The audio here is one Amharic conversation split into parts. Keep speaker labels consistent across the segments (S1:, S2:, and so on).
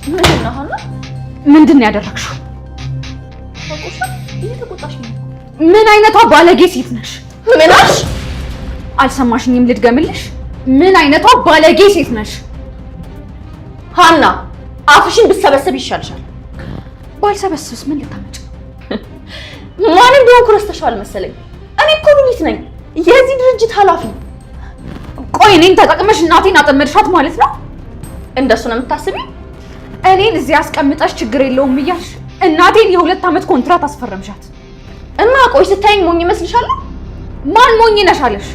S1: ምንድነው ሀና?
S2: ምንድን ነው ያደረግሽው?
S1: ተቆጣ? እየተቆጣሽ ነው?
S2: ምን አይነቷ ባለጌ ሴት ነሽ?
S1: ምናሽ?
S2: አልሰማሽኝም? ልድገምልሽ። ምን አይነቷ ባለጌ ሴት ነሽ?
S1: ሀና አፍሽን ብትሰበሰብ ይሻልሻል።
S2: ባልሰበስብስ ምን ልታመጭ?
S1: ማን እንደሆንኩ ረስተሻል መሰለኝ። እኔ እኮ ሉሊት ነኝ፣ የዚህ ድርጅት ኃላፊ።
S2: ቆይ እኔን ተጠቅመሽ እናቴን አጠመድሻት ማለት ነው?
S1: እንደሱ ነው የምታስቢው?
S2: እኔን እዚህ አስቀምጠሽ ችግር የለውም እያልሽ እናቴን የ2 ዓመት ኮንትራት አስፈረምሻት
S1: እና ቆይ ስታይኝ ሞኝ ይመስልሻል?
S2: ማን ሞኝ ነሽ አለሽ?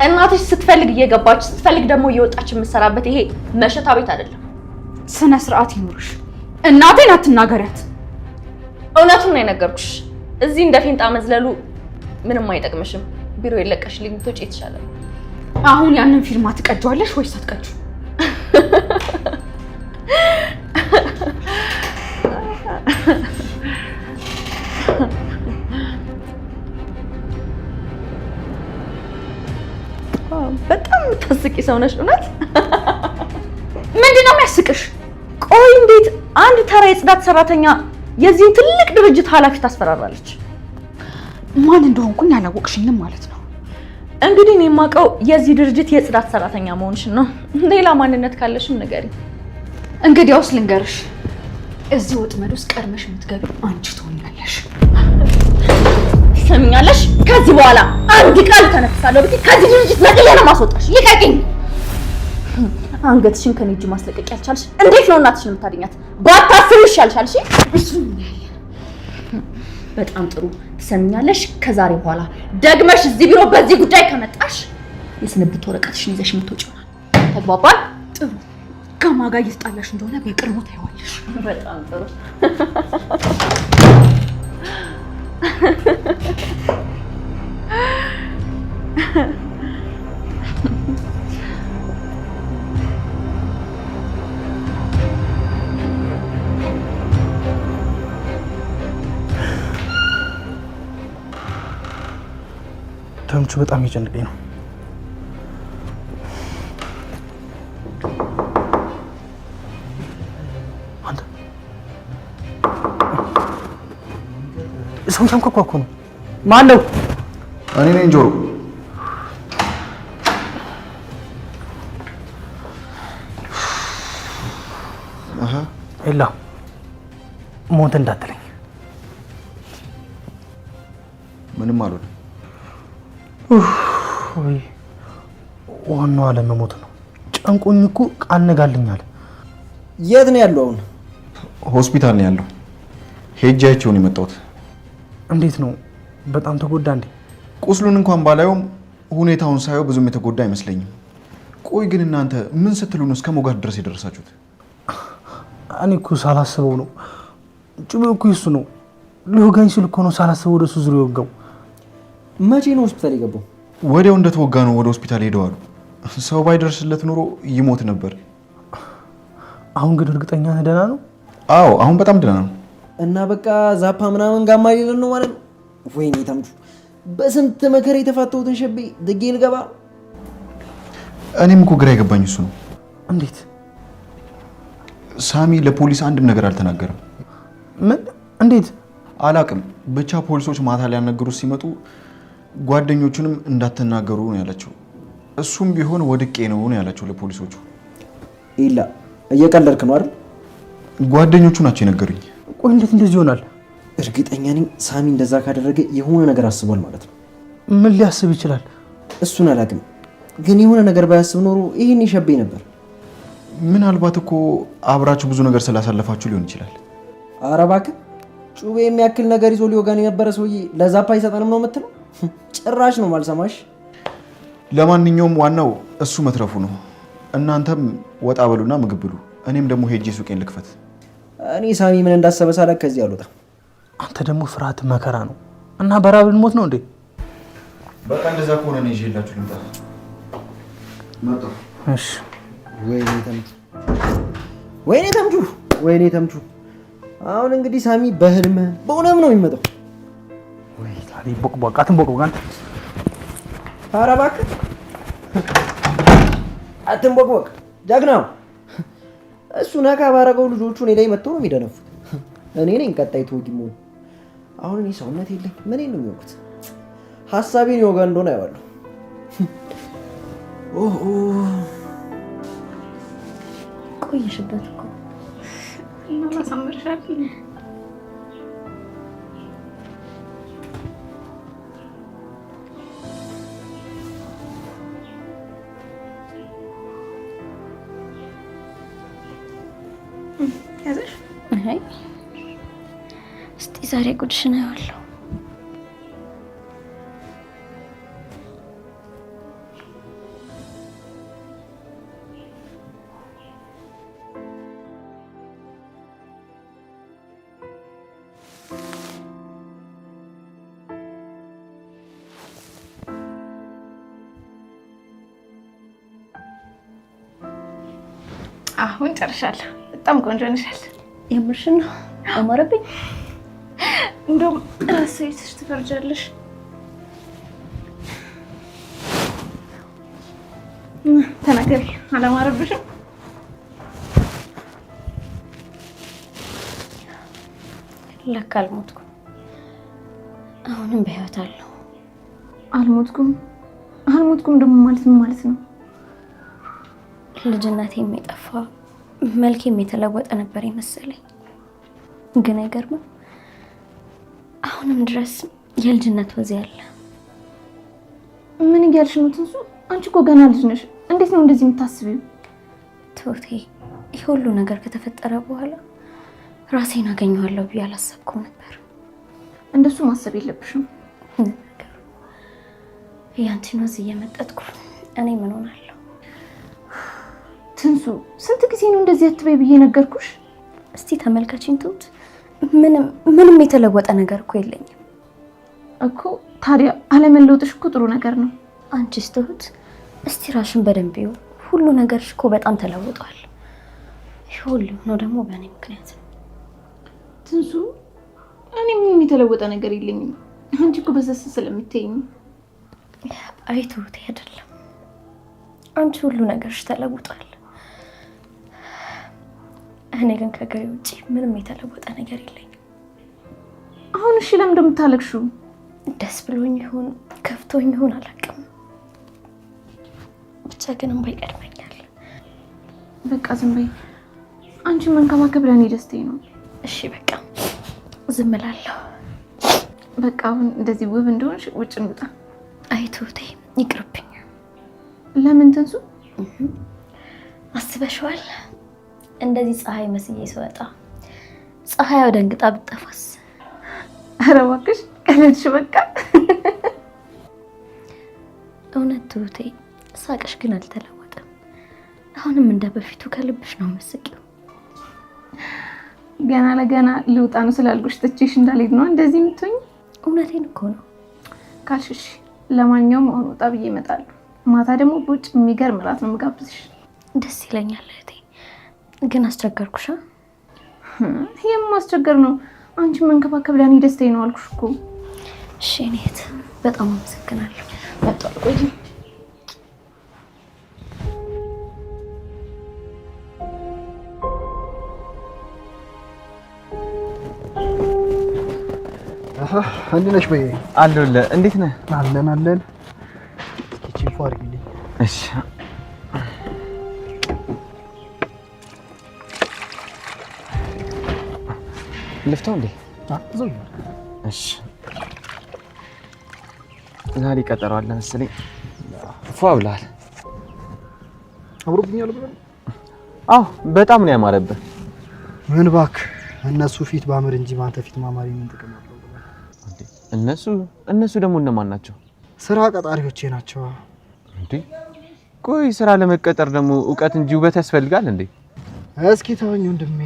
S1: እናትሽ ስትፈልግ እየገባች ስትፈልግ ደግሞ እየወጣች የምትሰራበት ይሄ መሸታ ቤት አይደለም።
S2: ስነ ስርዓት ይኑርሽ። እናቴን አትናገሪያት።
S1: እውነቱን ነው የነገርኩሽ። እዚህ እንደ ፊንጣ መዝለሉ ምንም አይጠቅምሽም። ቢሮ የለቀሽልኝ ትውጪ የተሻለ ነው።
S2: አሁን ያንን ፊልም አትቀጂዋለሽ ወይስ አትቀጂው?
S1: በጣም የምታስቂ ሰው ነሽ እውነት።
S2: ምንድን ነው የሚያስቅሽ?
S1: ቆይ እንዴት አንድ ተራ የጽዳት ሰራተኛ የዚህን ትልቅ ድርጅት ኃላፊ ታስፈራራለች?
S2: ማን እንደሆንኩኝ አላወቅሽኝም ማለት ነው?
S1: እንግዲህ እኔ የማውቀው የዚህ ድርጅት የጽዳት ሰራተኛ መሆንሽን ነው። ሌላ ማንነት ካለሽም ንገሪኝ።
S2: እንግዲያውስ ልንገርሽ፣ እዚህ ወጥመድ ውስጥ ቀድመሽ የምትገቢው አንቺ ትሆኛለሽ።
S1: ትሰሚኛለሽ? ከዚህ በኋላ አንድ ቃል ተነፍሳለሁ ብትይ ከዚህ ድርጅት ነቅዬ ነው ማስወጣሽ። ልቀቂኝ! አንገትሽን ከኔ እጅ ማስለቀቅ ያልቻልሽ እንዴት ነው እናትሽን የምታድኛት? ባታስብ ይሻልሻል። እሺ በጣም ጥሩ። ትሰሚኛለሽ? ከዛሬ በኋላ ደግመሽ እዚህ ቢሮ በዚህ ጉዳይ ከመጣሽ የስንብት ወረቀትሽን ይዘሽ የምትወጪው ነው። ተግባባን?
S2: ጥሩ። ከማን ጋር እየተጣላሽ እንደሆነ በቅርቡ ታይዋለሽ።
S1: በጣም ጥሩ።
S3: ተምቹ በጣም እየጨነቀኝ ነው። አንተ ሰው ያንኳኳ እኮ ነው። ማን ነው?
S4: እኔ ነኝ ጆሮ።
S3: ኤላ ሞት እንዳትለኝ።
S4: ምንም አልሆነ።
S3: ወይ ዋናው አለመሞት ነው። ጨንቆኝ እኮ አነጋልኛል።
S5: የት ነው ያለው? አሁን
S4: ሆስፒታል ነው ያለው። ሄጄ አይቼው ነው የመጣሁት።
S3: እንዴት ነው? በጣም ተጎዳ እንዴ?
S4: ቁስሉን እንኳን ባላየውም ሁኔታውን ሳየው ብዙም የተጎዳ አይመስለኝም። ቆይ ግን እናንተ ምን ስትሉ ነው እስከ ሞጋት ድረስ የደረሳችሁት?
S3: እኔ እኮ ሳላስበው ነው። ጭቤው እኮ እሱ ነው ሊወጋኝ ሲል እኮ ነው ሳላስበው ወደሱ ዙር የወጋው።
S5: መቼ ነው ሆስፒታል የገባው?
S4: ወዲያው እንደተወጋ ነው ወደ ሆስፒታል ሄደው አሉ። ሰው ባይደርስለት ኑሮ ይሞት ነበር።
S3: አሁን ግን እርግጠኛ ነህ ደህና ነው?
S4: አዎ አሁን በጣም ደህና ነው።
S5: እና በቃ ዛፓ ምናምን ጋማ ሊለን ነው ማለት ነው። ወይኔ ተምቹ፣ በስንት መከራ የተፋተውትን ሸቤ ድጌ ልገባ።
S4: እኔም እኮ ግራ የገባኝ እሱ ነው።
S3: እንዴት?
S4: ሳሚ ለፖሊስ አንድም ነገር አልተናገረም።
S3: ምን? እንዴት?
S4: አላቅም። ብቻ ፖሊሶች ማታ ሊያናገሩት ሲመጡ ጓደኞቹንም እንዳትናገሩ ነው ያላቸው። እሱም ቢሆን ወድቄ ነው ያላቸው ለፖሊሶቹ።
S5: ኢላ እየቀለድክ ነው አይደል?
S4: ጓደኞቹ ናቸው የነገሩኝ።
S3: ቆይ እንዴት እንደዚህ ይሆናል?
S5: እርግጠኛ ነኝ ሳሚ እንደዛ ካደረገ የሆነ ነገር አስቧል ማለት ነው።
S3: ምን ሊያስብ ይችላል?
S5: እሱን አላውቅም፣ ግን የሆነ ነገር ባያስብ ኖሮ ይህን ይሸበኝ ነበር።
S4: ምናልባት እኮ አብራችሁ ብዙ ነገር ስላሳለፋችሁ ሊሆን ይችላል።
S5: ኧረ እባክህ፣ ጩቤ የሚያክል ነገር ይዞ ሊወጋን የነበረ ሰውዬ ለዛፓ አይሰጠንም ነው የምትለው? ጭራሽ ነው ማልሰማሽ።
S4: ለማንኛውም ዋናው እሱ መትረፉ ነው። እናንተም ወጣ በሉና ምግብ ብሉ። እኔም ደግሞ ሄጄ ሱቄን ልክፈት።
S5: እኔ ሳሚ ምን እንዳሰበ ሳላቅ ከዚህ አልወጣም።
S3: አንተ ደግሞ ፍርሃት መከራ ነው እና በራብ ልሞት ነው እንዴ?
S4: በቃ እንደዛ ከሆነ ነው ይዤላችሁ ልምጣ። መጣሁ።
S3: እሺ።
S5: ወይኔ ተምቹ፣ አሁን እንግዲህ ሳሚ በህልም በእውነም ነው የሚመጣው።
S3: ወይ ታዲያ ቦቅቦቃትን ቦቅቦቃን።
S5: ኧረ እባክህ አትንቦቅቦቅ ጀግናው። እሱ ነካ ባረገው ልጆቹ እኔ ላይ መጥተው ነው የሚደነፉት። እኔ ነኝ ቀጣይ ተወጊሙ። አሁን እኔ ሰውነት የለኝ ምን ነው የሚወቁት? ሐሳቤን ይወጋ እንደሆነ አይዋለሁ። ኦሆ
S1: ቆየሽበት እኮ
S2: እና ላሳምርሻል። ያዘሽ?
S1: አይ እስቲ ዛሬ ጉድሽን አያለሁ።
S2: አሁን ጨርሻለሁ። በጣም ቆንጆ ነሻል።
S1: የምርሽን ነው? አማረብኝ።
S2: እንደውም ራስሽ ትፈርጃለሽ። ተናገሪ፣ አላማረብሽም?
S1: ለካ አልሞትኩም። አሁንም በህይወት አለሁ።
S2: አልሞትኩም? አልሞትኩም ደግሞ ማለት ምን ማለት ነው?
S1: ልጅነቴም የጠፋ መልኬም የተለወጠ ነበር የመሰለኝ። ግን አይገርምም? አሁንም ድረስ የልጅነት ወዜ አለ።
S2: ምን እያልሽ ነው ትንሱ? አንቺ እኮ ገና ልጅ ነሽ። እንዴት ነው እንደዚህ የምታስቢው?
S1: ትሁቴ፣ ይህ ሁሉ ነገር ከተፈጠረ በኋላ ራሴን አገኘዋለሁ ብዬ አላሰብኩም ነበር።
S2: እንደሱ ማሰብ የለብሽም።
S1: ያንቺን ወዝ እየመጠጥኩ እኔ ምን ሆናለሁ?
S2: ትንሱ፣ ስንት ጊዜ ነው እንደዚህ አትበይ ብዬ ነገርኩሽ?
S1: እስቲ ተመልካችን ትሁት፣ ምንም የተለወጠ ነገር እኮ የለኝም
S2: እኮ። ታዲያ አለመለወጥሽ እኮ ጥሩ ነገር ነው።
S1: አንቺስ ትሁት፣ እስቲ ራሽን በደንብ ይው። ሁሉ ነገርሽ እኮ በጣም ተለውጧል። ይህ ሁሉ ነው ደግሞ በእኔ ምክንያት።
S2: ትንሱ፣ እኔ ምንም የተለወጠ ነገር የለኝም። አንቺ እኮ በሰስ ስለምትይኝ።
S1: አይ ትሁቴ፣ አይደለም አንቺ ሁሉ ነገርሽ ተለውጧል። እኔ ግን ከገሬ ውጪ ምንም የተለወጠ ነገር የለኝም።
S2: አሁን እሺ፣ ለምን እንደምታለቅሽው?
S1: ደስ ብሎኝ ይሁን ከፍቶኝ ይሁን አላውቅም፣ ብቻ ግን እንባ ይቀድመኛል።
S2: በቃ ዝም በይ። አንቺን መንከባከብ ለእኔ ደስታዬ ነው።
S1: እሺ በቃ ዝም እላለሁ።
S2: በቃ አሁን እንደዚህ ውብ እንደሆንሽ ውጭ እንውጣ።
S1: አይ ትሁቴ፣ ይቅርብኝ።
S2: ለምን ትንሱ?
S1: አስበሽዋል? እንደዚህ ፀሐይ መስዬ ስወጣ ፀሐይ ደንግጣ ብትጠፋስ?
S2: ኧረ እባክሽ ቀለድሽ። በቃ
S1: እውነት ትሁቴ፣ ሳቅሽ ግን አልተለወጠም። አሁንም እንደ በፊቱ ከልብሽ ነው የምትስቂው።
S2: ገና ለገና ልውጣ ነው ስላልኩሽ ትቼሽ እንዳልሄድ ነው እንደዚህ የምትሆኝ?
S1: እውነቴን እኮ ነው
S2: ካልሽሽ። ለማንኛውም አሁን ወጣ ብዬ እመጣለሁ። ማታ ደግሞ በውጭ የሚገርም እራት ነው የምጋብዝሽ።
S1: ደስ ይለኛል እህቴ። ግን አስቸገርኩሽ?
S2: ይሄም ማስቸገር ነው። አንቺን መንከባከብ ለእኔ ደስታዬ ነው አልኩሽ እኮ።
S1: እሺ እኔ እህት በጣም አመሰግናለሁ።
S2: መጣሁ። ቆይ
S3: እንዴት ነሽ? በይ
S4: አለሁልህ። እንዴት ነህ?
S3: አለን። ቺፉ አድርጊልኝ።
S4: እሺ ልፍታው እንዴ?
S3: ዘው
S4: እሺ ዛሬ ቀጠሮ አለ መሰለኝ። ፏ ብለሃል።
S3: አምሮብኛል ብለህ?
S4: አዎ በጣም ነው ያማረብህ።
S3: ምን እባክህ፣ እነሱ ፊት ባምር እንጂ ባንተ ፊት ማማሪ ምን ጥቅም አለው?
S4: እነሱ ደግሞ እነማን ናቸው?
S3: ስራ ቀጣሪዎቼ ናቸው።
S4: እንዴ ቆይ ስራ ለመቀጠር ደግሞ እውቀት እንጂ ውበት ያስፈልጋል እንዴ?
S3: እስኪ ተወኝ ወንድሜ።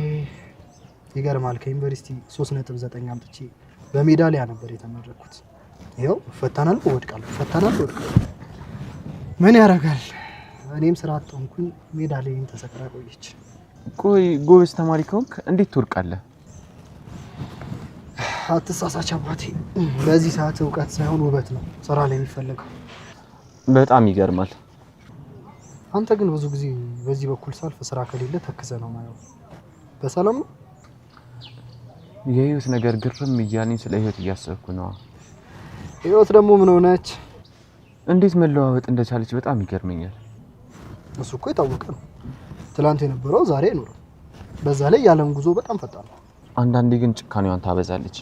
S3: ይገርማል፣ ከዩኒቨርሲቲ 3.9 አምጥቼ በሜዳሊያ ነበር የተመረኩት። ይኸው እፈተናለሁ፣ እወድቃለሁ። ምን ያደርጋል፣ እኔም ስራ አጥቶንኩኝ ሜዳሊያዬን ተሰቅራ ቆየች።
S4: ቆይ ጎበዝ ተማሪ ከሆንክ እንዴት ትወድቃለህ?
S3: አትሳሳች አባቴ። በዚህ ሰዓት እውቀት ሳይሆን ውበት ነው ስራ ላይ የሚፈልገው።
S4: በጣም ይገርማል።
S3: አንተ ግን ብዙ ጊዜ በዚህ በኩል ሳልፍ ስራ ከሌለ ተክዘ ነው ማየው። በሰላም ነው?
S6: የህይወት ነገር ግርም እያለኝ ስለ ህይወት እያሰብኩ ነው።
S3: ህይወት ደግሞ ምን ሆነች?
S6: እንዴት መለዋወጥ እንደቻለች በጣም ይገርመኛል።
S3: እሱ እኮ የታወቀ ነው። ትላንት የነበረው ዛሬ አይኖርም። በዛ ላይ የዓለም ጉዞ በጣም ፈጣን ነው።
S6: አንዳንዴ ግን ጭካኔዋን ታበዛለች።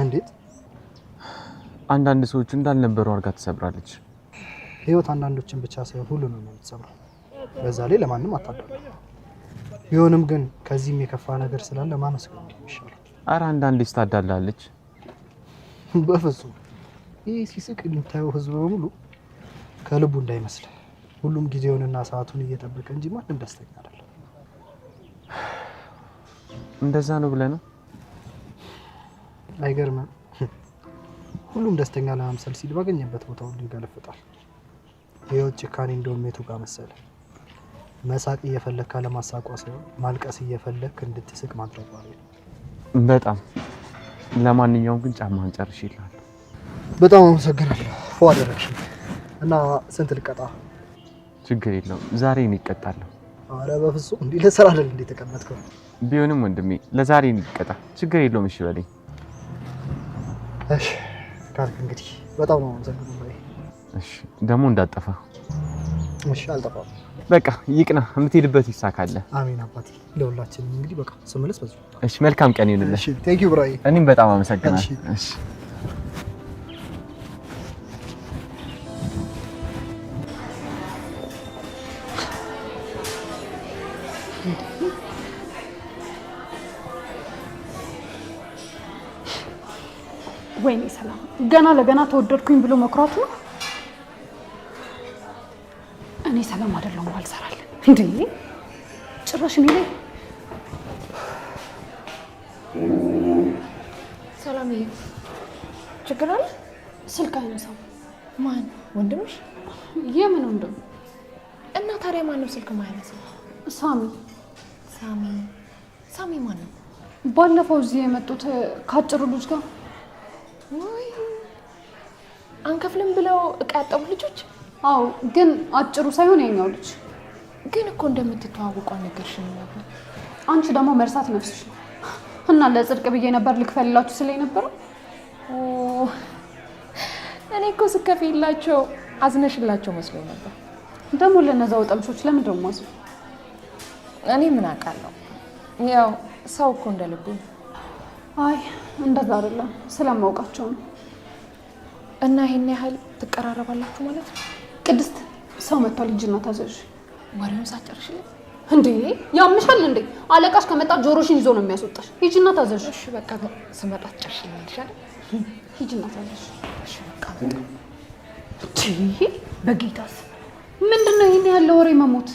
S3: እንዴት?
S6: አንዳንድ ሰዎች እንዳልነበሩ አድርጋ ትሰብራለች።
S3: ህይወት አንዳንዶችን ብቻ ሳይሆን ሁሉንም ነው የምትሰብረው። በዛ ላይ ለማንም አታደርግም። ቢሆንም ግን ከዚህም የከፋ ነገር ስላለ ማመስገን ይሻላል።
S6: ኧረ አንዳንዴ ስታዳላለች።
S3: በፍጹም ይህ ሲስቅ የምታየው ህዝብ በሙሉ ከልቡ እንዳይመስል። ሁሉም ጊዜውንና ሰዓቱን እየጠበቀ እንጂ ማንም ደስተኛ አይደለም።
S6: እንደዛ ነው ብለህ ነው?
S3: አይገርምም? ሁሉም ደስተኛ ለመምሰል ሲል ባገኘበት ቦታ ሁሉ ይገለፍጣል። ህይወት ጭካኔ እንደውም የቱ ጋር መሰለ? መሳቅ እየፈለክ ለማሳቋ ሳይሆን ማልቀስ እየፈለክ እንድትስቅ ማድረግ ማለት ነው።
S6: በጣም ለማንኛውም ግን ጫማህን ጨርሼልሃለሁ።
S3: በጣም አመሰግናለሁ። ፎ አደረግሽ። እና ስንት ልቀጣ?
S6: ችግር የለውም ዛሬ እኔ እቀጣለሁ።
S3: አረ በፍጹም እንዴ ለስራ አይደል እንዴ ተቀመጥከው?
S6: ቢሆንም ወንድሜ ለዛሬ እኔ እቀጣ። ችግር የለውም እሺ በለኝ።
S3: እሺ ካልክ እንግዲህ በጣም ነው አመሰግናለሁ።
S6: እሺ ደግሞ እንዳጠፋ።
S3: እሺ አልጠፋም።
S6: በቃ ይቅና፣ የምትሄድበት ይሳካል።
S3: አሜን አባቴ። ለሁላችንም እንግዲህ በቃ ስመለስ በዚህ።
S6: እሺ መልካም ቀን ይሁንልህ።
S3: እሺ ቴንክ ዩ ብራይ።
S6: እኔም በጣም አመሰግናለሁ። እሺ
S7: ወይኔ ሰላም ገና ለገና ተወደድኩኝ ብሎ መኩራቱ ነው። እኔ ሰላም አይደለሁም አልሰራለን እንዴ ጭራሽ እኔ ላይ
S2: ሰላምዬ ችግር አለ?
S7: ስልክ አይነሳም።
S2: ማን? ወንድምሽ?
S7: የምን ወንድም?
S2: እና ታዲያ ማን ነው ስልክ ማያነሳው?
S7: ሳሚ።
S2: ሳሚ? ሳሚ ማን ነው?
S7: ባለፈው እዚህ የመጡት ካጭሩ ልጅ ጋር።
S2: ወይ አንከፍልም ብለው እቃ ያጠቡ ልጆች?
S7: አዎ ግን አጭሩ ሳይሆን የኛው ልጅ።
S2: ግን እኮ እንደምትተዋወቁ አልነገርሽኝም ነበር።
S7: አንቺ ደግሞ መርሳት ነፍስሽ ነው። እና ለጽድቅ ብዬ ነበር ልክፈልላችሁ ስለኝ ነበር።
S2: እኔ እኮ ስከፍላቸው አዝነሽላቸው መስሎኝ ነበር።
S7: ደግሞ ለነዛ ወጠምሾች ለምን ደሞ ማዝ?
S2: እኔ ምን አውቃለሁ? ያው ሰው እኮ እንደልቡ።
S7: አይ እንደዛ አይደለም፣ ስለማውቃቸው ነው።
S2: እና ይሄን ያህል ትቀራረባላችሁ ማለት ነው?
S7: ቅድስት ሰው መጥቷል፣ ልጅና ታዘዥ።
S2: ወሬውን ሳጨርሽልኝ
S7: እንዴ ያምሻል እንዴ? አለቃሽ ከመጣ ጆሮሽን ይዞ ነው የሚያስወጣሽ። ሂጂና ታዘዥ።
S2: እሺ በቃ ስመጣ ጨርሽልኝ አይደል?
S7: ሂጂና ታዘዥ።
S2: እሺ በቃ
S7: በጌታስ ምንድነው ይሄን ያለ ወሬ መሞት?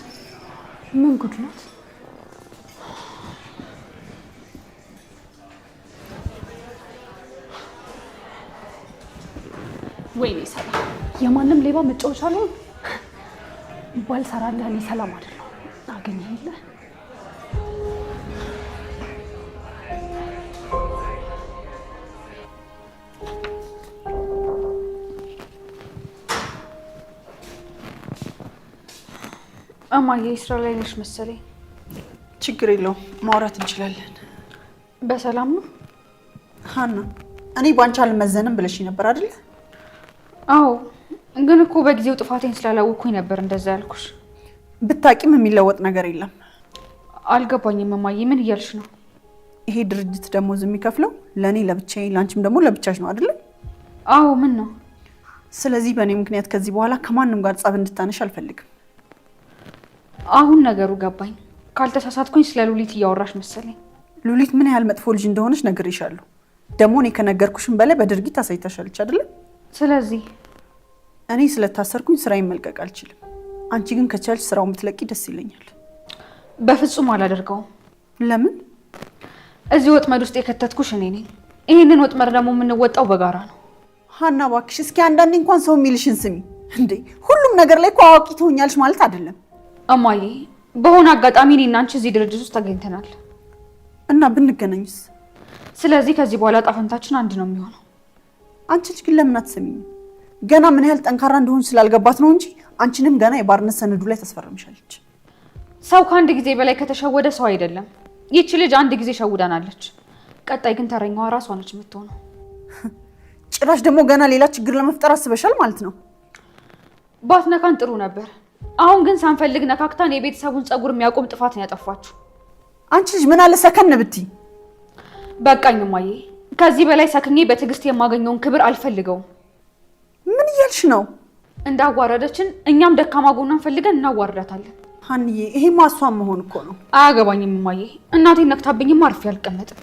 S7: ምን ጉድ ናት? ወይኔ ሰላም የማንም ሌባ መጫወቻ ላይ ባልሰራለህ እኔ ሰላም አይደለሁ። አገኘኸኝ?
S1: እማዬ ስራ ላይ ነሽ መሰለኝ።
S8: ችግር የለውም ማውራት እንችላለን።
S1: በሰላም ነው
S8: ሀና? እኔ ባንቺ አልመዘንም ብለሽ ነበር አይደል?
S1: አዎ ግን እኮ በጊዜው ጥፋቴን ስላላወቅኩኝ ነበር እንደዛ ያልኩሽ።
S8: ብታቂም የሚለወጥ ነገር የለም።
S1: አልገባኝም እማዬ፣ ምን እያልሽ ነው?
S8: ይሄ ድርጅት ደሞዝ የሚከፍለው ለእኔ ለብቻዬ ላንቺም ደግሞ ለብቻሽ ነው አይደል?
S1: አዎ ምን ነው?
S8: ስለዚህ በእኔ ምክንያት ከዚህ በኋላ ከማንም ጋር ጸብ እንድታነሽ አልፈልግም።
S1: አሁን ነገሩ ገባኝ። ካልተሳሳትኩኝ ስለ ሉሊት እያወራሽ መሰለኝ።
S8: ሉሊት ምን ያህል መጥፎ ልጅ እንደሆነች ነግሬሻለሁ። ደግሞ እኔ ከነገርኩሽም በላይ በድርጊት አሳይታሻለች አይደል?
S1: ስለዚህ
S8: እኔ ስለታሰርኩኝ ስራዬን መልቀቅ አልችልም። አንቺ ግን ከቻልሽ ስራውን ብትለቂ ደስ ይለኛል።
S1: በፍጹም አላደርገውም።
S8: ለምን?
S1: እዚህ ወጥመድ ውስጥ የከተትኩሽ እኔ ነኝ። ይሄንን ወጥመድ ደግሞ የምንወጣው በጋራ ነው።
S8: ሀና እባክሽ እስኪ አንዳንዴ እንኳን ሰው የሚልሽን ስሚ እንዴ። ሁሉም ነገር ላይ እኮ አዋቂ ትሆኛለሽ ማለት አይደለም።
S1: እማዬ በሆነ አጋጣሚ እኔና አንቺ እዚህ ድርጅት ውስጥ ተገኝተናል
S8: እና ብንገናኝስ?
S1: ስለዚህ ከዚህ በኋላ ጣፈንታችን አንድ ነው የሚሆነው።
S8: አንቺ ልጅ ግን ለምን አትሰሚኝም? ገና ምን ያህል ጠንካራ እንደሆንሽ ስላልገባት ነው እንጂ አንቺንም ገና የባርነት ሰነዱ ላይ ተስፈርምሻለች።
S7: ሰው ከአንድ ጊዜ በላይ ከተሸወደ ሰው አይደለም። ይቺ ልጅ አንድ ጊዜ ሸውዳናለች። ቀጣይ ግን ተረኛዋ ራሷ ነች የምትሆነው።
S8: ጭራሽ ደግሞ ገና ሌላ ችግር ለመፍጠር አስበሻል ማለት ነው።
S7: ባትነካን ጥሩ ነበር። አሁን ግን ሳንፈልግ ነካክታን የቤተሰቡን ጸጉር የሚያቆም ጥፋት ነው ያጠፋችሁ።
S8: አንቺ ልጅ ምን አለ ሰከን ብትይ።
S7: በቃኝ እማዬ፣ ከዚህ በላይ ሰክኜ በትዕግስት የማገኘውን ክብር አልፈልገውም።
S8: ምን እያልሽ ነው?
S7: እንዳዋረደችን እኛም ደካማ ጎኗን ፈልገን እናዋርዳታለን።
S8: ሀንዬ ይሄማ እሷን መሆን እኮ ነው።
S7: አያገባኝም እማዬ፣ እናቴን ነክታብኝም አርፌ አልቀመጥም።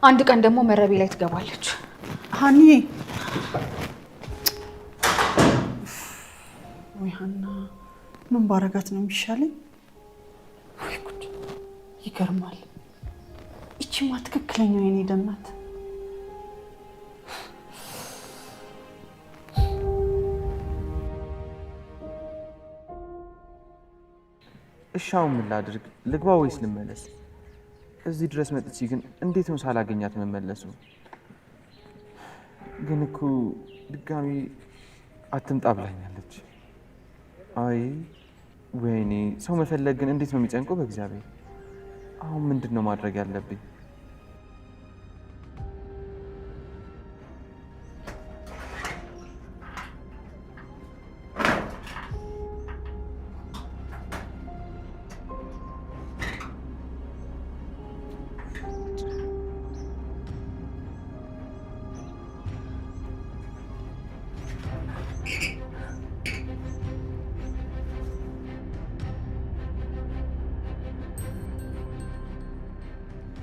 S7: አንድ ቀን ደግሞ መረቤ ላይ ትገባለች።
S8: ሀንዬ ወይ ሀና፣ ምን ባረጋት ነው የሚሻለኝ? ወይ ጉድ! ይገርማል። ይቺማ ትክክለኛው የኔ ደም ናት።
S6: እሺ አሁን ምን ላድርግ? ልግባ ወይስ ልመለስ? እዚህ ድረስ መጥቼ ግን እንዴት ነው ሳላገኛት መመለሱ? ግን እኮ ድጋሚ አትምጣ ብላኛለች። አይ ወይኔ፣ ሰው መፈለግ ግን እንዴት ነው የሚጨንቀው በእግዚአብሔር። አሁን ምንድን ነው ማድረግ ያለብኝ?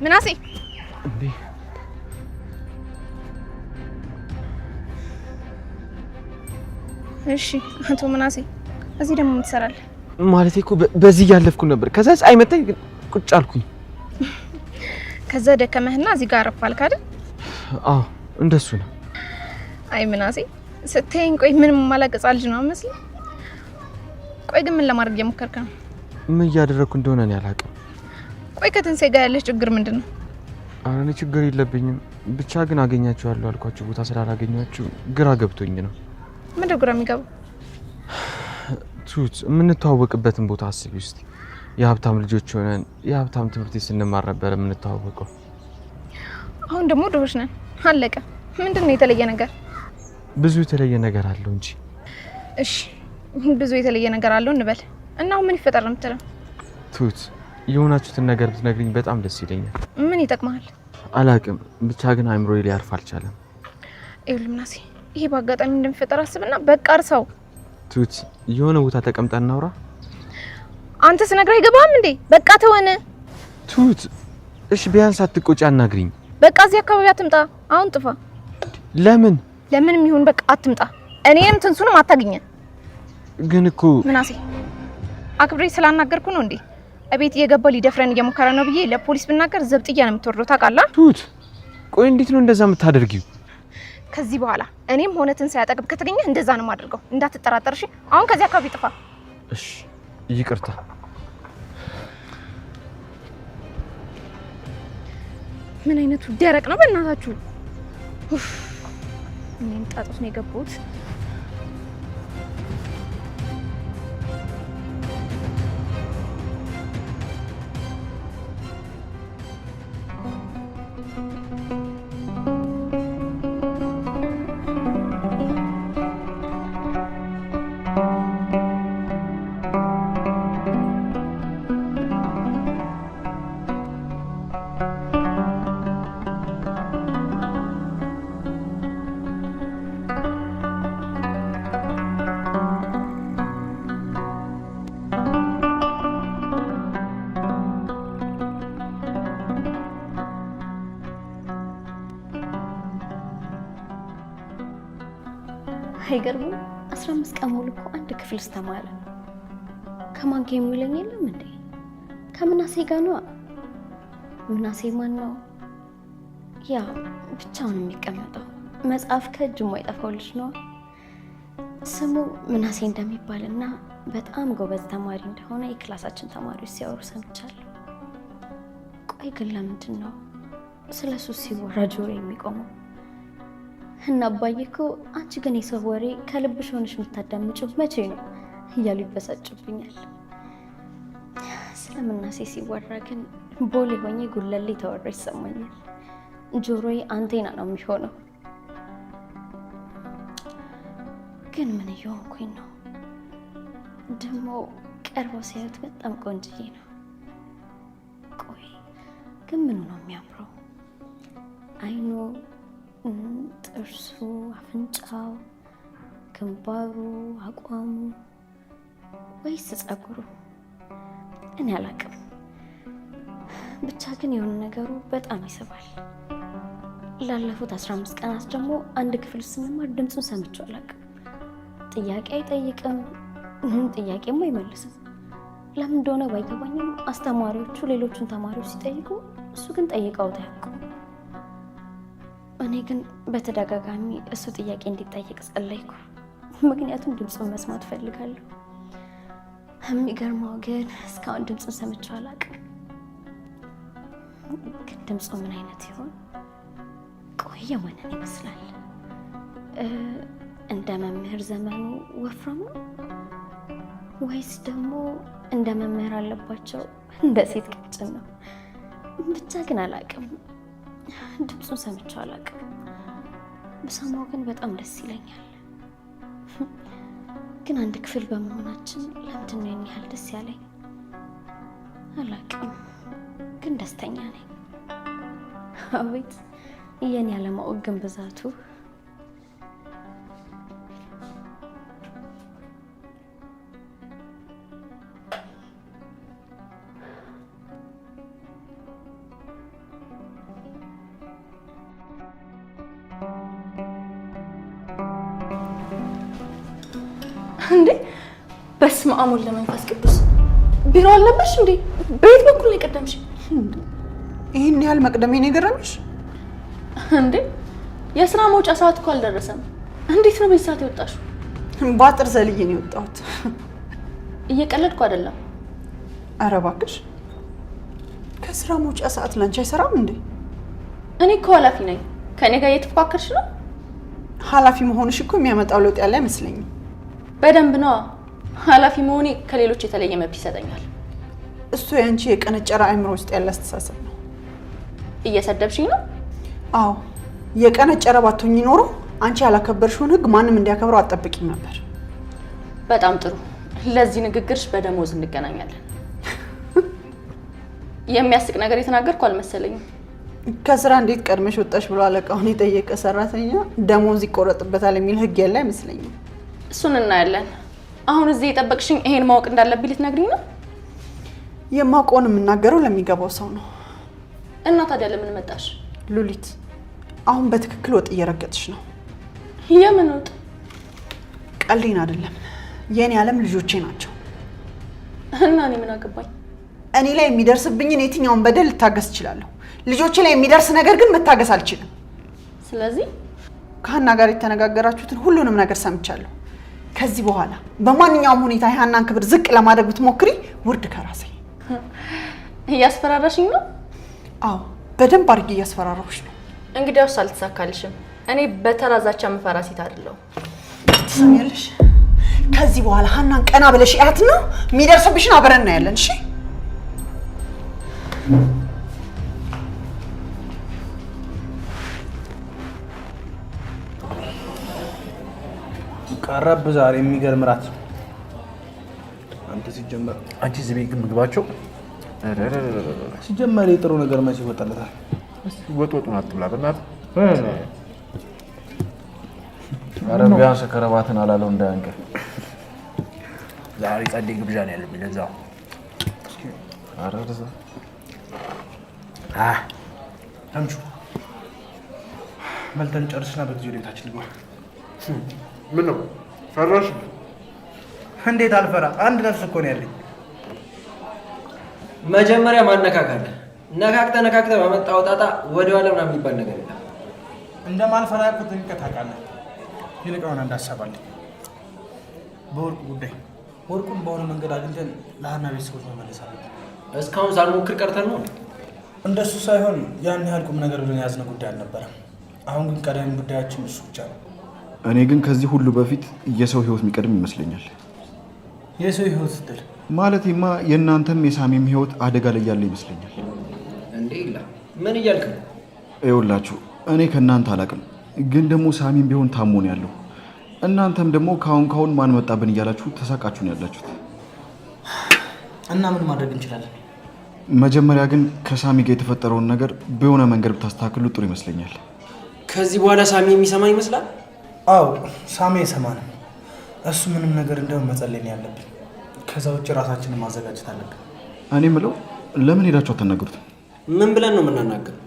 S2: ምናሴ
S6: እንዴ
S2: እሺ አቶ ምናሴ እዚህ ደግሞ ምን ትሰራለህ?
S6: ማለቴ እኮ በዚህ እያለፍኩ ነበር። ከዛ ፀሐይ መታኝ፣ ግን ቁጭ አልኩኝ።
S2: ከዛ ደከመህና እዚህ ጋር አረፋልክ አይደል?
S6: አዎ እንደሱ ነው።
S2: አይ ምናሴ ስትይኝ ቆይ ምንም ማላቀጻ ልጅ ነው መስል። ቆይ ግን ምን ለማድረግ እየሞከርክ ነው?
S6: ምን እያደረኩ እንደሆነ እኔ አላውቅም።
S2: ቆይ ከትንሳኤ ጋር ያለሽ ችግር ምንድን ነው?
S6: ኧረ እኔ ችግር የለብኝም። ብቻ ግን አገኛቸዋለሁ አልኳቸው ቦታ ስላላገኘኋቸው ግራ ገብቶኝ ነው።
S2: ምንድን ነው ግራ የሚገባው?
S6: ቱት የምንተዋወቅበትን ቦታ አስቢ ውስጥ የሀብታም ልጆች ሆነን የሀብታም ትምህርት ስንማር ነበር የምንተዋወቀው።
S2: አሁን ደግሞ ድሆች ነን፣ አለቀ። ምንድን ነው የተለየ ነገር?
S6: ብዙ የተለየ ነገር አለው እንጂ።
S2: እሺ ብዙ የተለየ ነገር አለው እንበል እና አሁን ምን ይፈጠር ነው የምትለው?
S6: ቱት የሆናችሁትን ነገር ብትነግሪኝ በጣም ደስ ይለኛል።
S2: ምን ይጠቅማል?
S6: አላቅም፣ ብቻ ግን አይምሮዬ ሊያርፍ አልቻለም።
S2: ይኸውልህ ምናሴ፣ ይሄ በአጋጣሚ እንደሚፈጠር አስብና በቃ እርሳው።
S6: ቱት የሆነ ቦታ ተቀምጠን እናውራ።
S2: አንተ ስነግርህ አይገባም እንዴ? በቃ ተወነ።
S6: ቱት እሺ ቢያንስ አትቆጪ፣ አናግሪኝ።
S2: በቃ እዚህ አካባቢ አትምጣ፣ አሁን ጥፋ።
S6: ለምን?
S2: ለምንም ይሁን በቃ አትምጣ። እኔንም ትንሱንም አታግኘን።
S6: ግን እኮ
S2: ምናሴ አክብሬ ስላናገርኩ ነው እንዴ? እቤት እየገባ ሊደፍረን እየሞከረ ነው ብዬ ለፖሊስ ብናገር ዘብጥያ ነው የምትወርደው ታውቃለህ?
S6: ቱት ቆይ እንዴት ነው እንደዛ የምታደርጊው?
S2: ከዚህ በኋላ እኔም ሆነ ትንሳኤ አጠገብ ከተገኘ እንደዛ ነው የማደርገው፣ እንዳትጠራጠር እሺ? አሁን ከዚህ አካባቢ ጥፋ።
S6: እሺ ይቅርታ።
S2: ምን አይነቱ ደረቅ ነው በእናታችሁ! እኔም ጣጣት ነው የገባሁት።
S9: አይገርምም? 15 ቀን ሙሉ እኮ አንድ ክፍል ተማረ። ከማን ጋር የሚለኝ የለም እንዴ? ከምናሴ ጋር ነው። ምናሴ ማን ነው? ያ ብቻውን የሚቀመጠው መጽሐፍ ከእጁ የማይጠፋው ልጅ ነው። ስሙ ምናሴ እንደሚባልና በጣም ጎበዝ ተማሪ እንደሆነ የክላሳችን ተማሪዎች ሲያወሩ ሰምቻለሁ። ቆይ ግን ለምንድን ነው ስለሱ ሲወራ ጆሮ የሚቆመው? እና አባዬ እኮ አንቺ ግን የሰው ወሬ ከልብሽ ሆነሽ የምታዳምጪው መቼ ነው? እያሉ ይበሳጩብኛል። ስለምናሴ ሲወራ ግን ቦሌ ሆኜ ጉለሌ ተወራ ይሰማኛል። ጆሮዬ አንቴና ነው የሚሆነው። ግን ምን እየሆንኩኝ ነው? ደግሞ ቀርበው ሲያዩት በጣም ቆንጅዬ ነው። ቆይ ግን ምኑ ነው የሚያምረው? አይኑ፣ ጥርሱ፣ አፍንጫው፣ ግንባሩ፣ አቋሙ ወይስ ጸጉሩ? እኔ አላውቅም። ብቻ ግን የሆነ ነገሩ በጣም ይስባል። ላለፉት 15 ቀናት ደግሞ አንድ ክፍል ስንማር ድምፁን ሰምቼው አላውቅም። ጥያቄ አይጠይቅም፣ ጥያቄም አይመልስም። ለምን እንደሆነ ባይገባኝም አስተማሪዎቹ ሌሎቹን ተማሪዎች ሲጠይቁ እሱ ግን ጠይቀውት አያውቁም። እኔ ግን በተደጋጋሚ እሱ ጥያቄ እንዲጠይቅ ጸለይኩ። ምክንያቱም ድምፁን መስማት ፈልጋለሁ። የሚገርመው ግን እስካሁን ድምፁን ሰምቼው አላውቅም። ግን ድምፁ ምን አይነት ይሆን? ቆየ ማንን ይመስላል? እንደ መምህር ዘመኑ ወፍራም ነው ወይስ ደግሞ እንደ መምህር አለባቸው እንደ ሴት ቀጭን ነው? ብቻ ግን አላውቅም። ድምፁን ሰምቼው አላውቅም። ብሰማው ግን በጣም ደስ ይለኛል። ግን አንድ ክፍል በመሆናችን ለምንድን ነው ያህል ደስ ያለኝ? አላውቅም፣ ግን ደስተኛ ነኝ። አቤት የኔ ያለማወቅ ግን ብዛቱ።
S1: እንዴ በስመ አብ ወወልድ ወመንፈስ ቅዱስ። ቢሮ አልነበርሽ እንዴ? በየት በኩል ነው የቀደምሽ?
S8: ይሄን ያህል መቅደሜን የገረመሽ
S1: እንዴ? የስራ መውጫ ሰዓት እኮ አልደረሰም። እንዴት ነው በዚህ ሰዓት የወጣሽው?
S8: ባጥር ዘልዬ ነው የወጣሁት።
S1: እየቀለድኩ አይደለም።
S8: ኧረ እባክሽ ከስራ መውጫ ሰዓት ላንቺ አይሰራም እንዴ?
S1: እኔ እኮ ኃላፊ ነኝ። ከኔ ጋር እየተፎካከርሽ ነው?
S8: ኃላፊ መሆንሽ እኮ የሚያመጣው ለውጥ ያለ አይመስለኝም።
S1: በደንብ ነው። ኃላፊ መሆኔ ከሌሎች የተለየ መብት ይሰጠኛል።
S8: እሱ ያንቺ የቀነጨረ አእምሮ ውስጥ ያለ አስተሳሰብ ነው።
S1: እየሰደብሽኝ ነው?
S8: አዎ የቀነጨረ ባትሆኚ ኖሮ አንቺ ያላከበርሽውን ሕግ ማንም እንዲያከብረው አትጠብቂም ነበር።
S1: በጣም ጥሩ። ለዚህ ንግግርሽ በደሞዝ እንገናኛለን። የሚያስቅ ነገር የተናገርኩ አልመሰለኝም።
S8: ከስራ እንዴት ቀድመሽ ወጣሽ ብሎ አለቃውን የጠየቀ ሰራተኛ ደሞዝ ይቆረጥበታል የሚል ሕግ ያለ አይመስለኝም።
S1: እሱን እናያለን። አሁን እዚህ የጠበቅሽኝ ይሄን ማወቅ እንዳለብኝ ልትነግሪኝ ነው?
S8: የማውቀውን የምናገረው ለሚገባው ሰው ነው።
S1: እና ታዲያ ለምን መጣሽ?
S8: ሉሊት አሁን በትክክል ወጥ እየረገጥሽ ነው።
S1: የምን ወጥ?
S8: ቀልዴን አይደለም። የኔ ዓለም ልጆቼ ናቸው።
S1: እና እኔ ምን አገባኝ?
S8: እኔ ላይ የሚደርስብኝን የትኛውን በደል ልታገስ እችላለሁ። ልጆቼ ላይ የሚደርስ ነገር ግን መታገስ አልችልም።
S1: ስለዚህ
S8: ከሀና ጋር የተነጋገራችሁትን ሁሉንም ነገር ሰምቻለሁ። ከዚህ በኋላ በማንኛውም ሁኔታ የሀናን ክብር ዝቅ ለማድረግ ብትሞክሪ ውርድ ከራሴ።
S1: እያስፈራራሽኝ ነው?
S8: አዎ በደንብ አድርጌ እያስፈራራሁሽ ነው።
S1: እንግዲያውስ አልተሳካልሽም። እኔ በተራዛቻ የምፈራ ሴት አይደለሁም።
S8: ትሰሚያለሽ? ከዚህ በኋላ ሀናን ቀና ብለሽ እያትና የሚደርስብሽን አብረን እናያለን። እሺ?
S3: ቀረብ ዛሬ የሚገርም እራት። አንተ ሲጀመር አንቺ እዚህ ቤት ግን ምግባቸው ሲጀመር የጥሩ ነገር መቼ ይወጣለታል?
S4: ወጡን አትብላ በእናትህ። ኧረ ቢያንስ ከረባትን አላለው እንዳያንቀር።
S3: ዛሬ ጸዴ ግብዣ ነው ያለብኝ ለዛው።
S4: ኧረ እዛ
S3: ተምቹ በልተን ጨርስና በጊዜ ወደ ቤታችን ልግባ።
S10: ምን ነው ፈራሽ?
S3: እንዴት አልፈራ? አንድ ነፍስ እኮ ነው ያለኝ።
S5: መጀመሪያ ማነካካት ነካክተ በመጣው ጣጣ ወደ ኋላ ምናምን የሚባል ነገር የለም።
S3: እንደማልፈራ እኮ ጥንቀት አውቃለሁ። ይልቀውን እንዳሰባለኝ በወርቁ ጉዳይ ወርቁን በሆነ መንገድ አግኝተን ለሀና ቤተሰቦች መመለስ አለብን።
S5: እስካሁን ሳልሞክር ቀርተን ነው።
S3: እንደሱ ሳይሆን ያን ያህል ቁም ነገር ብለን የያዝነው ጉዳይ አልነበረም። አሁን ግን ቀዳሚ ጉዳያችን እሱ ብቻ ነው።
S4: እኔ ግን ከዚህ ሁሉ በፊት የሰው ህይወት የሚቀድም ይመስለኛል።
S3: የሰው ህይወት ስትል
S4: ማለቴማ የእናንተም የሳሚም ህይወት አደጋ ላይ ያለ ይመስለኛል።
S5: እንዴ ይላ ምን እያልክ ነው?
S4: ይኸውላችሁ እኔ ከእናንተ አላውቅም፣ ግን ደግሞ ሳሚም ቢሆን ታሞ ነው ያለው። እናንተም ደግሞ ካሁን ማን መጣብን እያላችሁ ተሳቃችሁ ነው ያላችሁት።
S3: እና ምን ማድረግ እንችላለን?
S4: መጀመሪያ ግን ከሳሚ ጋር የተፈጠረውን ነገር በሆነ መንገድ ብታስተካክሉ ጥሩ ይመስለኛል።
S5: ከዚህ በኋላ ሳሚ የሚሰማን ይመስላል?
S3: አዎ ሳሚ ይሰማናል። እሱ ምንም ነገር እንደው መጸለይ ነው ያለብን። ከዛ ውጭ ራሳችንን ማዘጋጀት አለብን።
S4: እኔ ምለው ለምን ሄዳችሁ አትናገሩትም?
S5: ምን ብለን ነው የምናናገረው?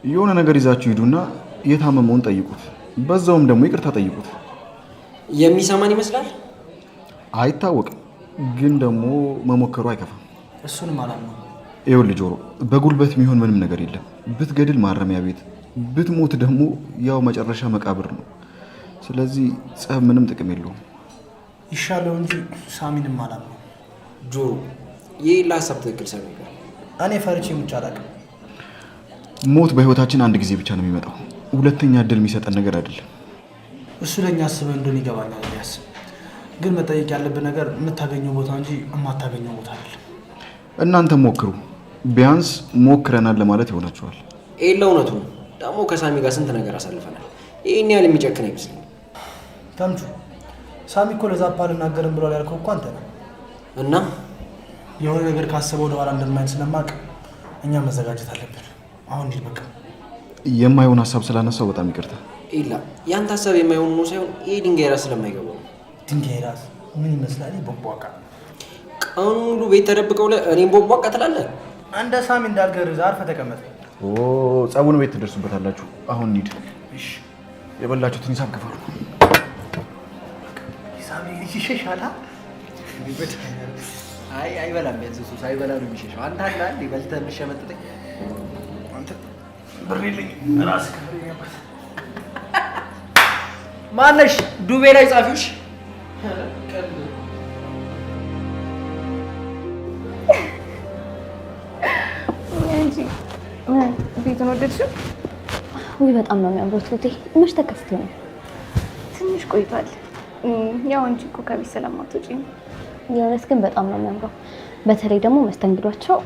S4: የሆነ ነገር ይዛችሁ ሂዱና የታመመውን ጠይቁት፣ በዛውም ደግሞ ይቅርታ ጠይቁት።
S5: የሚሰማን ይመስላል?
S4: አይታወቅም፣ ግን ደግሞ መሞከሩ አይከፋም።
S3: እሱንም አላምነው።
S4: ይኸውልህ ጆሮ፣ በጉልበት የሚሆን ምንም ነገር የለም። ብትገድል ማረሚያ ቤት፣ ብትሞት ደግሞ ያው መጨረሻ መቃብር ነው። ስለዚህ ጸብ ምንም ጥቅም የለውም።
S3: ይሻለው እንጂ ሳሚንም አላምነው።
S5: ጆሮ፣ ይህ ለሀሳብ ትክክል ሰው ነገር እኔ ፈርቼ ሙቻ አላውቅም።
S4: ሞት በህይወታችን አንድ ጊዜ ብቻ ነው የሚመጣው። ሁለተኛ እድል የሚሰጠን ነገር አይደለም።
S3: እሱ ለእኛ አስበህ እንደሆነ ይገባኛል። ያስብ ግን መጠየቅ ያለብን ነገር የምታገኘው ቦታ እንጂ የማታገኘው ቦታ አይደለም።
S4: እናንተ ሞክሩ፣ ቢያንስ ሞክረናል ለማለት ይሆናችኋል።
S5: ይህ ለእውነቱ ነው። ደግሞ ከሳሚ ጋር ስንት ነገር አሳልፈናል። ይህን ያህል የሚጨክን አይመስለኝም።
S3: ተምቹ፣ ሳሚ እኮ ለዛ ፓል እናገርም ብሏል ያልከው እኮ አንተ ነው። እና የሆነ ነገር ካሰበ ወደኋላ እንደማይል ስለማውቅ እኛ መዘጋጀት አለብን። አሁን እንሂድ በቃ።
S4: የማይሆን ሀሳብ ስላነሳው በጣም ይቅርታ።
S5: ኢላ ያንተ ሀሳብ የማይሆን ነው ሳይሆን ይሄ ድንጋይ ራስ ስለማይገባው ነው። ድንጋይ ራስ ምን ይመስላል? ቦቧቃ ቀኑ ሙሉ ቤት ተደብቀው እኔም ቦቧቃ ትላለህ። እንደ ሳሚ እንዳልገርዝ አርፈህ ተቀመጥ።
S4: ጸቡን ቤት ትደርሱበታላችሁ። አሁን እንሂድ።
S3: እሺ
S4: የበላችሁትን ሂሳብ ክፈሉ።
S3: ሳሚ ይሸሻላ።
S5: አይ አይበላም። ቢያንስ እሱ ሳይበላ ነው የሚሸሸው። አንተ አለ አንዴ በልተህ የምትሸመጥጠኝ
S3: አንተ ብር የለኝም። ራስህ ክፍል ያበት ማነሽ? ዱቤ ላይ ጻፊውሽ
S2: ቤቱን ወደድሽው?
S9: ውይ በጣም ነው የሚያምረው። ቱቴ መች ተከፍቶ ነው?
S2: ትንሽ ቆይቷል። ያው አንቺ እኮ ከቤት ስለማትወጪ ነው።
S9: የእውነት ግን በጣም ነው የሚያምረው። በተለይ ደግሞ መስተንግዷቸው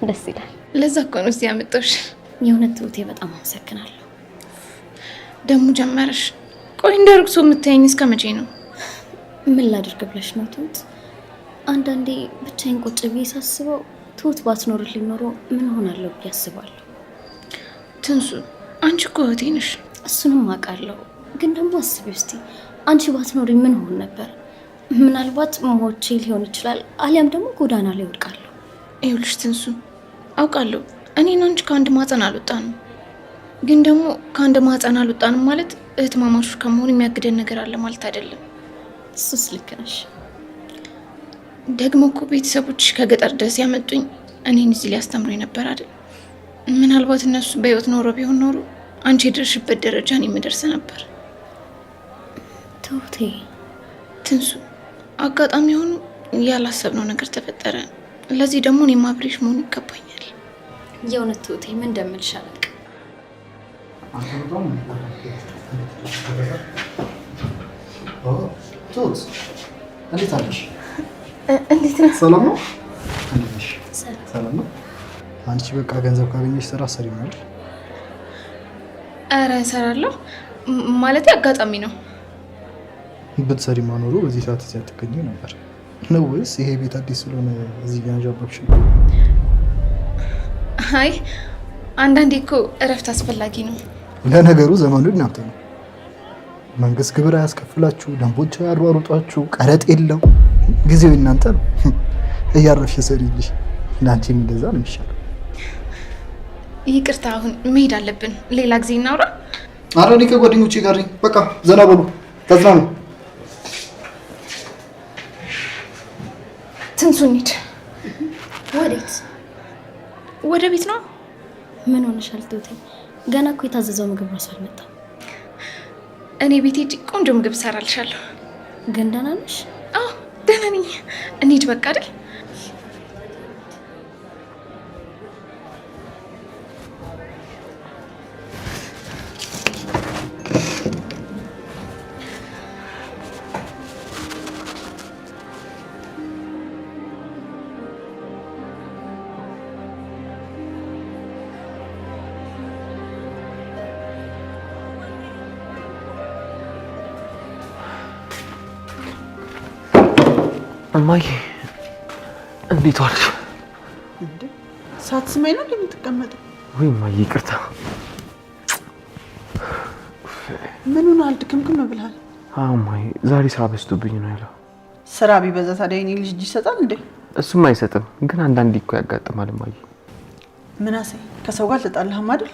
S9: ደስ ይላል።
S2: ለዛ እኮ ነው እዚህ ያመጣሁሽ።
S9: የእውነት ቱቴ በጣም አመሰግናለሁ።
S2: ደግሞ ጀመረሽ። ቆይ እንደ ርክሶ የምታየኝ እስከ መቼ ነው?
S9: ምን ላድርግ ብለሽ ነው ትሁት? አንዳንዴ ብቻዬን ቁጭ ብዬ ሳስበው ትሁት ባትኖርልኝ ኖሮ ምን ሆናለሁ ብዬ አስባለሁ።
S2: ትንሱ አንቺ እኮ እህቴ ነሽ።
S9: እሱንም አውቃለሁ፣ ግን ደግሞ አስቢ እስቲ አንቺ ባትኖሪ ምን ሆን ነበር? ምናልባት ሞቼ ሊሆን ይችላል፣ አሊያም ደግሞ ጎዳና ላይ ወድቃለሁ።
S2: ይኸውልሽ ትንሱ አውቃለሁ እኔና አንቺ ከአንድ ማህፀን አልወጣንም፣ ግን ደግሞ ከአንድ ማህፀን አልወጣንም ማለት እህት ማማቾች ከመሆን የሚያግደን ነገር አለ ማለት አይደለም።
S9: እሱስ ልክ ነሽ።
S2: ደግሞ እኮ ቤተሰቦች ከገጠር ድረስ ያመጡኝ እኔን እዚህ ሊያስተምሩኝ ነበር አይደል? ምናልባት እነሱ በህይወት ኖሮ ቢሆን ኖሮ አንቺ የደረስሽበት ደረጃ እኔ የምደርስ ነበር።
S9: ትሁቴ
S2: ትንሱ አጋጣሚ ሆኖ ያላሰብነው ነገር ተፈጠረ። ለዚህ ደግሞ እኔ አብሬሽ መሆን ይገባኛል።
S9: የእውነት ትሁቴ ምን እንደምልሽ አላውቅም።
S3: ትሁት እንዴት አለሽ?
S2: እንዴት ነው?
S3: ሰላም ነው? ሰላም ነው። አንቺ በቃ ገንዘብ ካገኘሽ ስራ ሰሪ ማለት?
S2: ኧረ እሰራለሁ ማለት አጋጣሚ ነው።
S3: ብትሰሪ ማኖሩ በዚህ ሰዓት እዚህ አትገኝ ነበር ነው ወይስ ይሄ ቤት አዲስ ስለሆነ እዚህ ጋር አንጃባብሽ?
S2: አይ አንዳንዴ እኮ እረፍት አስፈላጊ ነው።
S3: ለነገሩ ዘመኑ እናንተ ነው። መንግስት ግብር አያስከፍላችሁ፣ ደንቦች አያሯሩጧችሁ፣ ቀረጥ የለው። ጊዜው እናንተ ነው። እያረፍሽ ሰሪልሽ። እንዳንቺም እንደዛ ነው የሚሻለው።
S2: ይቅርታ አሁን መሄድ አለብን። ሌላ ጊዜ እናውራ።
S3: ኧረ እኔ ከጓደኞቼ ጋር ነኝ። በቃ ዘና በሉ፣ ተዝናኑ።
S2: ትንሱ እንሂድ።
S9: ወዴት?
S2: ወደ ቤት ነው።
S9: ምን ሆነሻል ትሁቴ? ገና እኮ የታዘዘው ምግብ ራሱ አልመጣም።
S2: እኔ ቤት ሂጅ ቆንጆ ምግብ እሰራልሻለሁ።
S9: ግን ደህና ነሽ?
S2: አዎ ደህና ነኝ። እንሂድ በቃ አይደል?
S6: እማዬ እንዴት ዋልሽ?
S8: እንዴ ሳትስማኝ ነው የምትቀመጠው?
S6: ወይ እማዬ ይቅርታ።
S8: ምን ሆነሃል? ድክምክም ብለሃል።
S6: አዎ እማዬ ዛሬ ስራ በዝቶብኝ ነው ያለው።
S8: ስራ ቢበዛ ታዲያ የኔ ልጅ እጅ ይሰጣል እንዴ?
S6: እሱም አይሰጥም፣ ግን አንዳንዴ እኮ ያጋጥማል እማዬ።
S8: ምናሴ ከሰው ጋር ተጣላህም አይደል?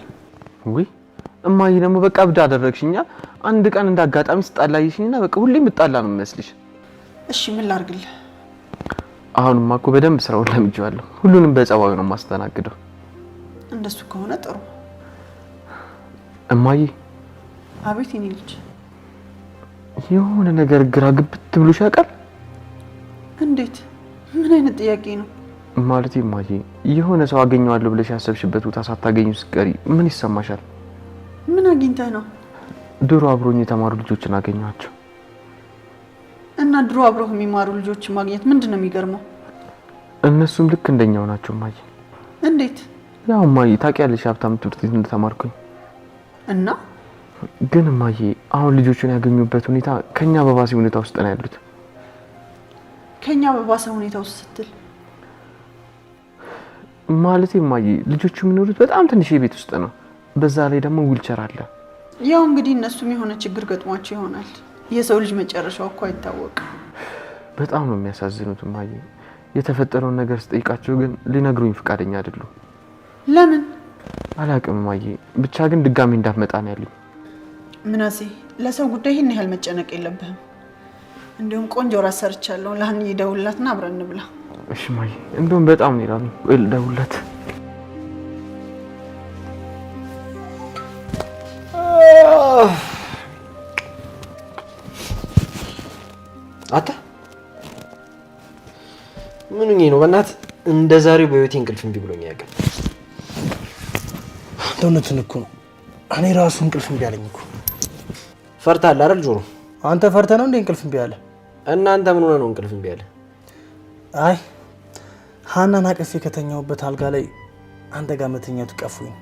S6: ወይ እማዬ ደግሞ በቃ እብድ አደረግሽኛ። አንድ ቀን እንዳጋጣሚ ስጣላይሽኝና በቃ ሁሌ ምጣላ ነው የሚመስልሽ።
S8: እሺ ምን ላርግልህ?
S6: አሁንማ እኮ በደንብ ስራውን ለምጄዋለሁ። ሁሉንም በጸባዩ ነው የማስተናግደው።
S8: እንደሱ ከሆነ ጥሩ።
S6: እማዬ።
S8: አቤት የኔ ልጅ።
S6: የሆነ ነገር ግራ ግብት ብሎሽ ያውቃል?
S8: እንዴት? ምን አይነት ጥያቄ ነው?
S6: ማለቴ እማዬ የሆነ ሰው አገኘዋለሁ ብለሽ ያሰብሽበት ቦታ ሳታገኙ ስትቀሪ ምን ይሰማሻል?
S8: ምን አግኝተህ ነው?
S6: ድሮ አብሮኝ የተማሩ ልጆችን አገኘኋቸው።
S8: እና ድሮ አብሮህ የሚማሩ ልጆች ማግኘት ምንድን ነው የሚገርመው?
S6: እነሱም ልክ እንደኛው ናቸው እማዬ።
S8: እንዴት?
S6: ያው እማዬ ታውቂያለሽ ሀብታም ትምህርት ቤት እንደተማርኩኝ።
S8: እና
S6: ግን እማዬ አሁን ልጆቹን ያገኙበት ሁኔታ ከኛ በባሰ ሁኔታ ውስጥ ነው ያሉት።
S8: ከኛ በባሰ ሁኔታ ውስጥ ስትል
S6: ማለቴ እማዬ ልጆቹ የሚኖሩት በጣም ትንሽ ቤት ውስጥ ነው። በዛ ላይ ደግሞ ዊልቸር አለ።
S8: ያው እንግዲህ እነሱም የሆነ ችግር ገጥሟቸው ይሆናል። የሰው ልጅ መጨረሻው እኮ አይታወቅም።
S6: በጣም ነው የሚያሳዝኑት እማዬ። የተፈጠረውን ነገር ስጠይቃቸው ግን ሊነግሩኝ ፈቃደኛ አይደሉም።
S8: ለምን?
S6: አላውቅም እማዬ። ብቻ ግን ድጋሚ እንዳትመጣ ነው ያሉኝ።
S8: ምናሴ ለሰው ጉዳይ ይህን ያህል መጨነቅ የለብህም። እንዲሁም ቆንጆ ራት ሰርቻለሁ። ለሀኒ ደውልላትና አብረን እንብላ።
S6: እሺ እማዬ። እንደውም በጣም ነው ይላሉ። ቆይ ልደውልላት።
S5: አታ ምንኝ ነው በእናትህ እንደ ዛሬው በህይወቴ እንቅልፍ እምቢ ብሎኝ ያውቃል።
S3: እውነቱን እኮ ነው። እኔ ራሱ እንቅልፍ እምቢ አለኝ እኮ።
S5: ፈርተሃል አይደል ጆሮ?
S3: አንተ ፈርተህ ነው እንዴ እንቅልፍ እምቢ አለ?
S5: እናንተ ምን ሆነ ነው እንቅልፍ እምቢ አለ?
S3: አይ ሀናን አቅፌ ከተኛውበት አልጋ ላይ አንተ ጋር መተኛቱ ቀፉኝ።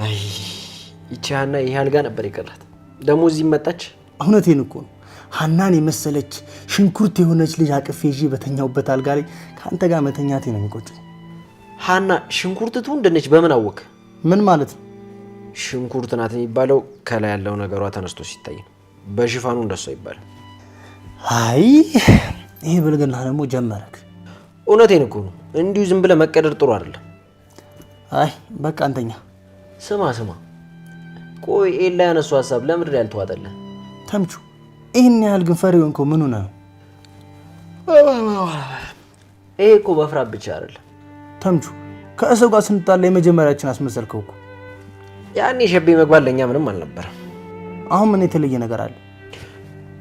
S5: አይ ይቺ ሀና ይሄ አልጋ ነበር የቀራት። ደግሞ እዚህ መጣች።
S3: እውነቴን እኮ ነው። ሀናን የመሰለች ሽንኩርት የሆነች ልጅ አቅፌ ይዤ በተኛውበት አልጋ ላይ ከአንተ ጋር መተኛቴ ነው የሚቆጨኝ።
S5: ሀና ሽንኩርትቱ እንደነች በምን አወቅ?
S3: ምን ማለት ነው?
S5: ሽንኩርት ናት የሚባለው ከላይ ያለው ነገሯ ተነስቶ ሲታይ ነው። በሽፋኑ እንደሷ ይባላል።
S3: አይ ይሄ ብልግና ደግሞ ጀመረክ።
S5: እውነቴን እኮ ነው። እንዲሁ ዝም ብለህ መቀደር ጥሩ አይደለም።
S3: አይ በቃ አንተኛ።
S5: ስማ ቆይ ኤላ ያነሱ ሀሳብ ለምድር ያልተዋጠልህ?
S3: ተምቹ ይህን ያህል ግን ፈሪ ሆንኩ። ምን ሆነ ነው?
S5: ይሄ እኮ በፍራት ብቻ አይደለም
S3: ተምቹ። ከሰው ጋር ስንጣላ የመጀመሪያችን አስመሰልከው እኮ።
S5: ያኔ ሸቤ መግባት ለኛ ምንም አልነበረም።
S3: አሁን ምን የተለየ ነገር አለ?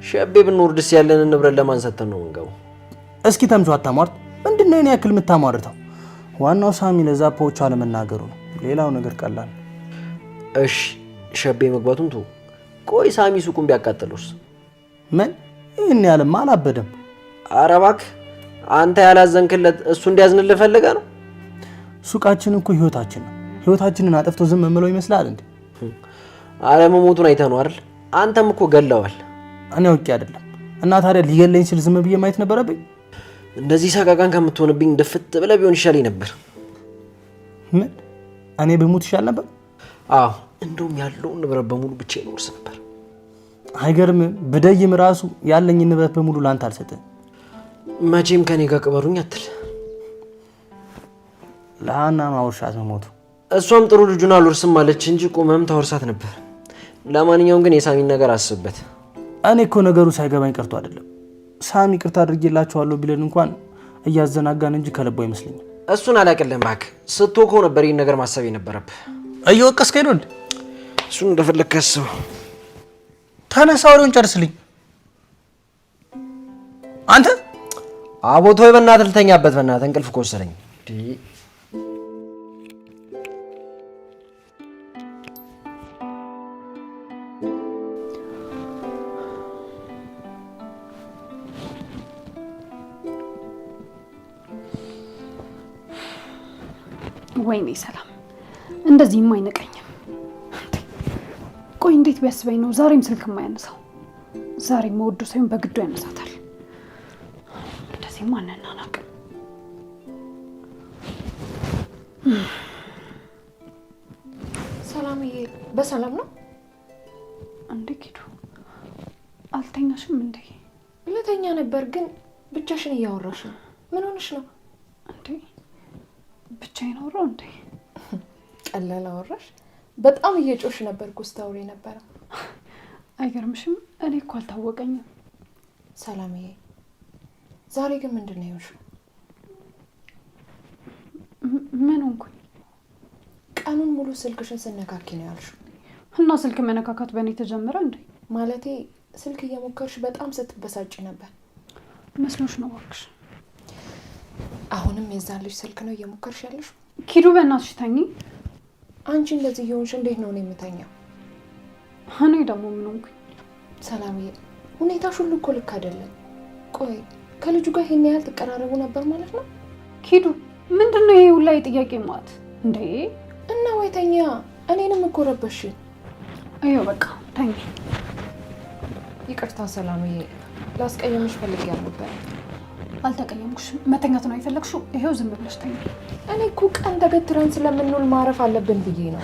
S5: ሸቤ ብንወርድስ ያለንን ንብረት ለማንሰተን ነው እንገው።
S3: እስኪ ተምቹ አታሟርት። ምንድነው የኔ ያክል የምታሟርተው? ዋናው ሳሚ ለዛፖቹ አለመናገሩ ነው። ሌላው ነገር ቀላል።
S5: እሺ ሸቤ መግባቱን ተው። ቆይ ሳሚ ሱቁን ቢያቃጥሉስ?
S3: ምን ይሄን ያህልማ አላበደም።
S5: ኧረ እባክህ አንተ ያላዘንክለት እሱ እንዲያዝንልህ ፈልገህ ነው?
S3: ሱቃችን እኮ ህይወታችን ነው። ህይወታችንን አጥፍቶ ዝም የምለው ይመስላል እንዴ?
S5: አለመሞቱን አይተህ ነው አይደል? አንተም እኮ ገለዋል።
S3: እኔ አውቄ አይደለም። እና ታዲያ ሊገለኝ ሲል ዝም ብዬ ማየት ነበረብኝ?
S5: እንደዚህ ሰቃቃን ከምትሆንብኝ ድፍት ብለህ ቢሆን ይሻለኝ ነበር።
S3: ምን እኔ በሞት ይሻል ነበር?
S5: አዎ እንደውም ያለውን ንብረት በሙሉ ብቻዬን እወርስ ነበር።
S3: አይገርምም? ብደይም ራሱ ያለኝ ንብረት በሙሉ ላንተ አልሰጥም።
S5: መቼም ከኔ ጋር ቅበሩኝ አትል።
S3: ለሀና ማውርሻት መሞቱ።
S5: እሷም ጥሩ ልጁን አልወርስም ማለች እንጂ ቁመም ታወርሳት ነበር። ለማንኛውም ግን የሳሚን ነገር አስብበት።
S3: እኔ እኮ ነገሩ ሳይገባኝ ቀርቶ አይደለም። ሳሚ ይቅርታ አድርጌላችኋለሁ ቢለን እንኳን እያዘናጋን እንጂ ከልቦ አይመስለኝም።
S5: እሱን አላቅልህም እባክህ። ስትወቀው ነበር ይህን ነገር ማሰብ የነበረብህ።
S3: እየወቀስከኝ ነው እንዴ?
S5: እሱን እንደፈለግህ አስበው።
S3: ተነሳ ወሬውን ጨርስልኝ። አንተ
S5: አቦቶ በእናትህ ልተኛበት። በእናትህ እንቅልፍ እኮ ወሰደኝ።
S7: ወይኔ ሰላም፣ እንደዚህም አይነቀኝም። ቆይ እንዴት ቢያስበኝ ነው ዛሬም ስልክ የማያነሳው? ዛሬም መወዱ ሳይሆን በግዱ ያነሳታል። ማንና አላውቅም።
S2: ሰላምዬ በሰላም ነው
S7: እንዴ? ኪዱ አልተኛሽም እንዴ?
S2: ልተኛ ነበር ግን ብቻሽን እያወራሽ ነው። ምን ሆነሽ ነው
S7: እንዴ? ብቻዬን አወራሁ እንዴ?
S2: ቀላል አወራሽ? በጣም እየጮሽ ነበር እኮ ስታወሪ ነበር።
S7: አይገርምሽም? እኔ እኮ አልታወቀኝም።
S2: ሰላምዬ ዛሬ ግን ምንድን ነው የሆንሽው?
S7: ምን ሆንኩኝ?
S2: ቀኑን ሙሉ ስልክሽን ስነካኪ ነው ያልሽው።
S7: እና ስልክ መነካካት በእኔ ተጀመረ እንዴ?
S2: ማለቴ ስልክ እየሞከርሽ በጣም ስትበሳጭ ነበር።
S7: መስሎሽ ነው እባክሽ።
S2: አሁንም የዛን ልጅ ስልክ ነው እየሞከርሽ ያለሽው?
S7: ኪዱ በእናትሽ ተኚ።
S2: አንቺ እንደዚህ እየሆንሽ እንዴት ነው እኔ የምተኛው?
S7: እኔ ደግሞ ምን ሆንኩኝ?
S2: ሰላምዬ ሁኔታሽ ሁሉ እኮ ልክ አይደለም። ቆይ ከልጁ ጋር ይሄን ያህል ትቀራረቡ ነበር ማለት ነው?
S7: ኪዱ ምንድነው ይሄ ሁላ የጥያቄ ማት እንዴ?
S2: እና ወይ ተኛ፣ እኔንም እኮ ረበሽ።
S7: አዮ በቃ ተኚ።
S2: ይቅርታ ሰላምዬ፣ ላስቀየምሽ ፈልጌ ነበር።
S7: አልተቀየምኩሽም። መተኛት ነው የፈለግሽው? ይሄው ዝም ብለሽ ተኚ።
S2: እኔ እኮ ቀን ተገትረን ስለምንውል ማረፍ አለብን ብዬ ነው።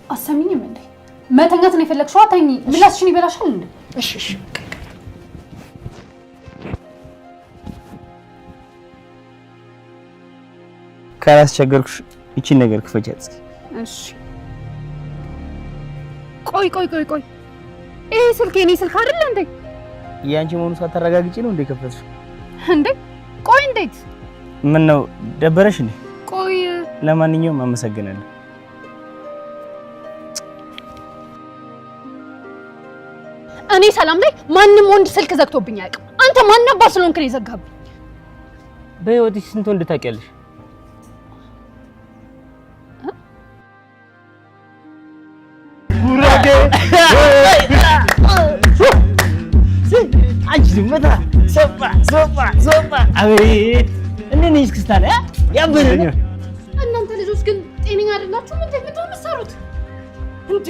S7: አሰሚኝም እንዴ? መተኛት ነው የፈለግሽው? ተኚ። ምላስሽን ይበላሻል እንዴ?
S2: እሺ እሺ።
S5: ካላስቸገርኩሽ እቺን ነገር ክፈቻት እስኪ።
S7: እሺ። ቆይ ይሄ ስልክ የኔ ስልክ አይደል እንዴ?
S5: ያንቺ መሆኑ ሳታረጋግጪ ነው እንዴ ከፈትሽ?
S7: እንዴ ቆይ እንዴት?
S5: ምን ነው ደበረሽ እንዴ?
S7: ቆይ
S5: ለማንኛውም አመሰግናለሁ።
S7: እኔ ሰላም ላይ ማንንም ወንድ ስልክ ዘግቶብኝ አያውቅም። አንተ ማን ነበር ስለሆንክ ነው የዘጋብኝ?
S5: በህይወትሽ ስንት ወንድ ታውቂያለሽ? ጉራጌ አንቺ ዝምታ ሶባ አቤት እንዴት ነሽ ክስታለ ያበረኝ።
S7: እናንተ ልጆች ግን ጤነኛ አይደላችሁ? ምን ተፈጥሮ መሰሩት እንዴ?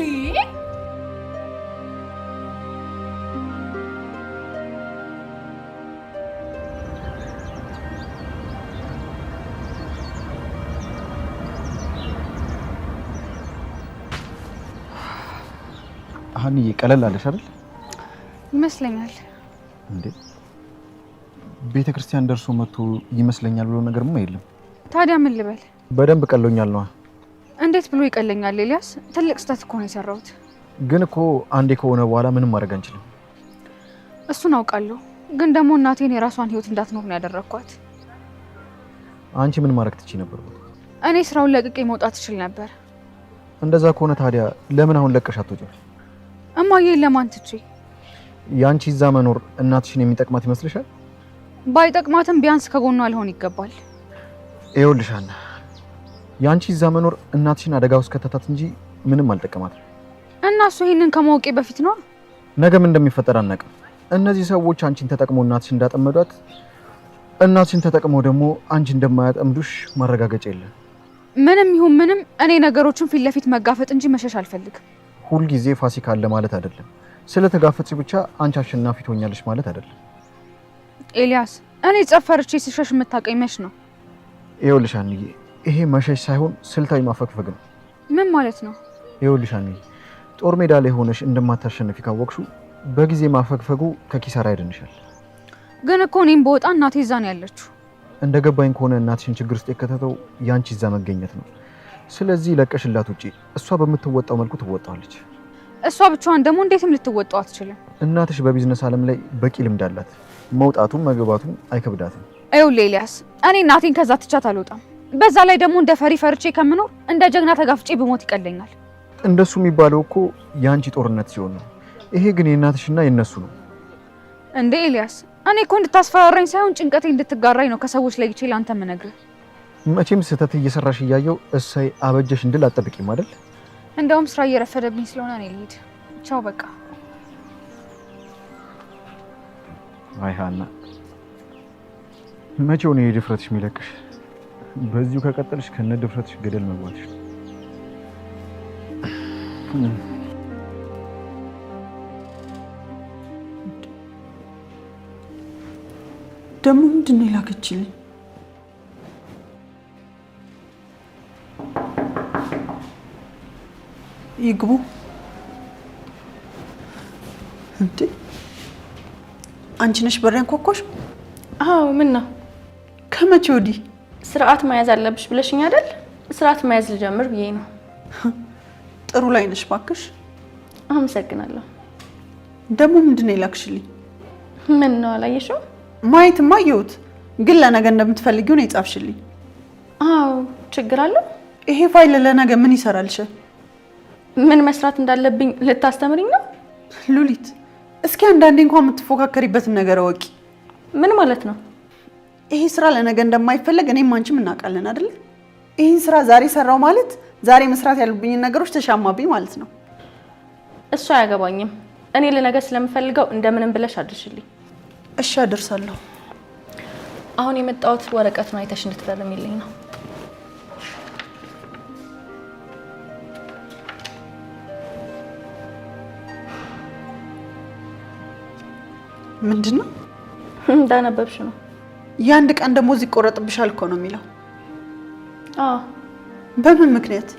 S4: ሀኒዬ ቀለል አለሽ አይደል?
S7: ይመስለኛል።
S4: እንዴ ቤተ ክርስቲያን ደርሶ መጥቶ ይመስለኛል ብሎ ነገርማ የለም።
S7: ታዲያ ምን ልበል?
S4: በደንብ ቀሎኛል ነው።
S7: እንዴት ብሎ ይቀለኛል? ኤልያስ ትልቅ ስህተት እኮ ነው የሰራሁት።
S4: ግን እኮ አንዴ ከሆነ በኋላ ምንም ማድረግ አንችልም።
S7: እሱን አውቃለሁ። ግን ደግሞ እናቴን የራሷን ህይወት እንዳትኖር ነው ያደረኳት።
S4: አንቺ ምን ማድረግ ትችይ ነበር?
S7: እኔ ስራውን ለቅቄ መውጣት እችል ነበር።
S4: እንደዛ ከሆነ ታዲያ ለምን አሁን ለቀሽ አትወጪም?
S7: እማዬን ለማን ትቼ?
S4: ያንቺ እዛ መኖር እናትሽን የሚጠቅማት ይመስልሻል?
S7: ባይጠቅማትም ቢያንስ ከጎኗ አልሆን ይገባል።
S4: ይኸውልሽ ሀና፣ ያንቺ እዛ መኖር እናትሽን አደጋ ውስጥ ከተታት እንጂ ምንም አልጠቀማትም።
S7: እና እሱ ይሄንን ከማወቄ በፊት ነው።
S4: ነገም እንደሚፈጠር አናውቅም። እነዚህ ሰዎች አንቺን ተጠቅመው እናትሽን እንዳጠመዷት፣ እናትሽን ተጠቅመው ደግሞ አንቺ እንደማያጠምዱሽ ማረጋገጫ የለም።
S7: ምንም ይሁን ምንም እኔ ነገሮችን ፊት ለፊት መጋፈጥ እንጂ መሸሽ አልፈልግም።
S4: ሁልጊዜ ፋሲካ አለ ማለት አይደለም። ስለተጋፈጥሽ ብቻ አንቺ አሸናፊ ትሆኛለሽ ማለት አይደለም።
S7: ኤልያስ እኔ ጸፈርቼ ስሸሽ የምታውቀኝ መች ነው?
S4: ይኸውልሽ ሀኒዬ፣ ይሄ መሸሽ ሳይሆን ስልታዊ ማፈግፈግ ነው።
S7: ምን ማለት ነው?
S4: ይኸውልሽ ሀኒዬ፣ ጦር ሜዳ ላይ ሆነሽ እንደማታሸንፊ ካወቅሽው በጊዜ ማፈግፈጉ ከኪሳራ ያድንሻል።
S7: ግን እኮ እኔም በወጣ እናቴ እዛ ነው ያለችው።
S4: እንደገባኝ ከሆነ እናትሽን ችግር ውስጥ የከተተው ያንቺ እዛ መገኘት ነው። ስለዚህ ለቀሽላት ውጪ፣ እሷ በምትወጣው መልኩ ትወጣለች።
S7: እሷ ብቻዋን ደግሞ እንዴትም ልትወጣው አትችልም።
S4: እናትሽ በቢዝነስ ዓለም ላይ በቂ ልምድ አላት። መውጣቱም መግባቱም አይከብዳትም።
S7: ይኸውልህ ኤልያስ፣ እኔ እናቴን ከዛ ትቻት አልወጣም። በዛ ላይ ደግሞ እንደ ፈሪ ፈርቼ ከምኖር እንደ ጀግና ተጋፍጬ ብሞት ይቀለኛል።
S4: እንደሱ የሚባለው እኮ የአንቺ ጦርነት ሲሆን ነው። ይሄ ግን የእናትሽና የነሱ ነው።
S7: እንዴ ኤልያስ፣ እኔ እኮ እንድታስፈራራኝ ሳይሆን ጭንቀቴ እንድትጋራኝ ነው ከሰዎች ለይቼ ለአንተ የምነግርህ።
S4: መቼም ስህተት እየሰራሽ እያየው እሰይ አበጀሽ እንድል አጠብቂም አይደል?
S7: እንደውም ስራ እየረፈደብኝ ስለሆነ እኔ ልሂድ። ቻው በቃ።
S4: አይ ሀና፣ መቼው ነው የድፍረትሽ የሚለቅሽ? በዚሁ ከቀጠልሽ ከነ ድፍረትሽ ገደል መግባትሽ።
S8: ደግሞ ምንድን ነው የላከችልኝ? ይግቡ እንዴ? አንቺ ነሽ በር ያንኳኳሽ?
S2: አዎ። ምን ነው?
S8: ከመቼ ወዲህ?
S2: ስርዓት መያዝ አለብሽ ብለሽኝ አይደል? ስርዓት መያዝ ልጀምር ብዬ ነው።
S8: ጥሩ ላይ ነሽ ባክሽ።
S2: አመሰግናለሁ።
S8: ደግሞ ምንድን ነው የላክሽልኝ?
S2: ምን ነው አላየሽው?
S8: ማየትማ አየሁት፣ ግን ለነገ እንደምትፈልጊው ነው የጻፍሽልኝ።
S2: አዎ። ችግር አለው?
S8: ይሄ ፋይል ለነገ ምን ይሰራልሻል?
S2: ምን መስራት እንዳለብኝ ልታስተምሪኝ ነው?
S8: ሉሊት፣ እስኪ አንዳንዴ እንኳን የምትፎካከሪበትን ነገር እወቂ።
S2: ምን ማለት ነው?
S8: ይሄ ስራ ለነገ እንደማይፈለግ እኔም አንቺም እናውቃለን አይደል? ይሄን ስራ ዛሬ ሰራው ማለት ዛሬ መስራት ያሉብኝን ነገሮች ተሻማብኝ ማለት ነው።
S2: እሱ አያገባኝም። እኔ ለነገ ስለምፈልገው እንደምንም ብለሽ አድርሽልኝ።
S8: እሺ አደርሳለሁ።
S2: አሁን የመጣሁት ወረቀቱን አይተሽ እንድትፈርሚልኝ ነው።
S8: ምንድነው?
S2: እንዳነበብሽ ነው።
S8: የአንድ ቀን ደሞዝ ይቆረጥብሻል እኮ ነው የሚለው።
S2: አዎ።
S8: በምን ምክንያት?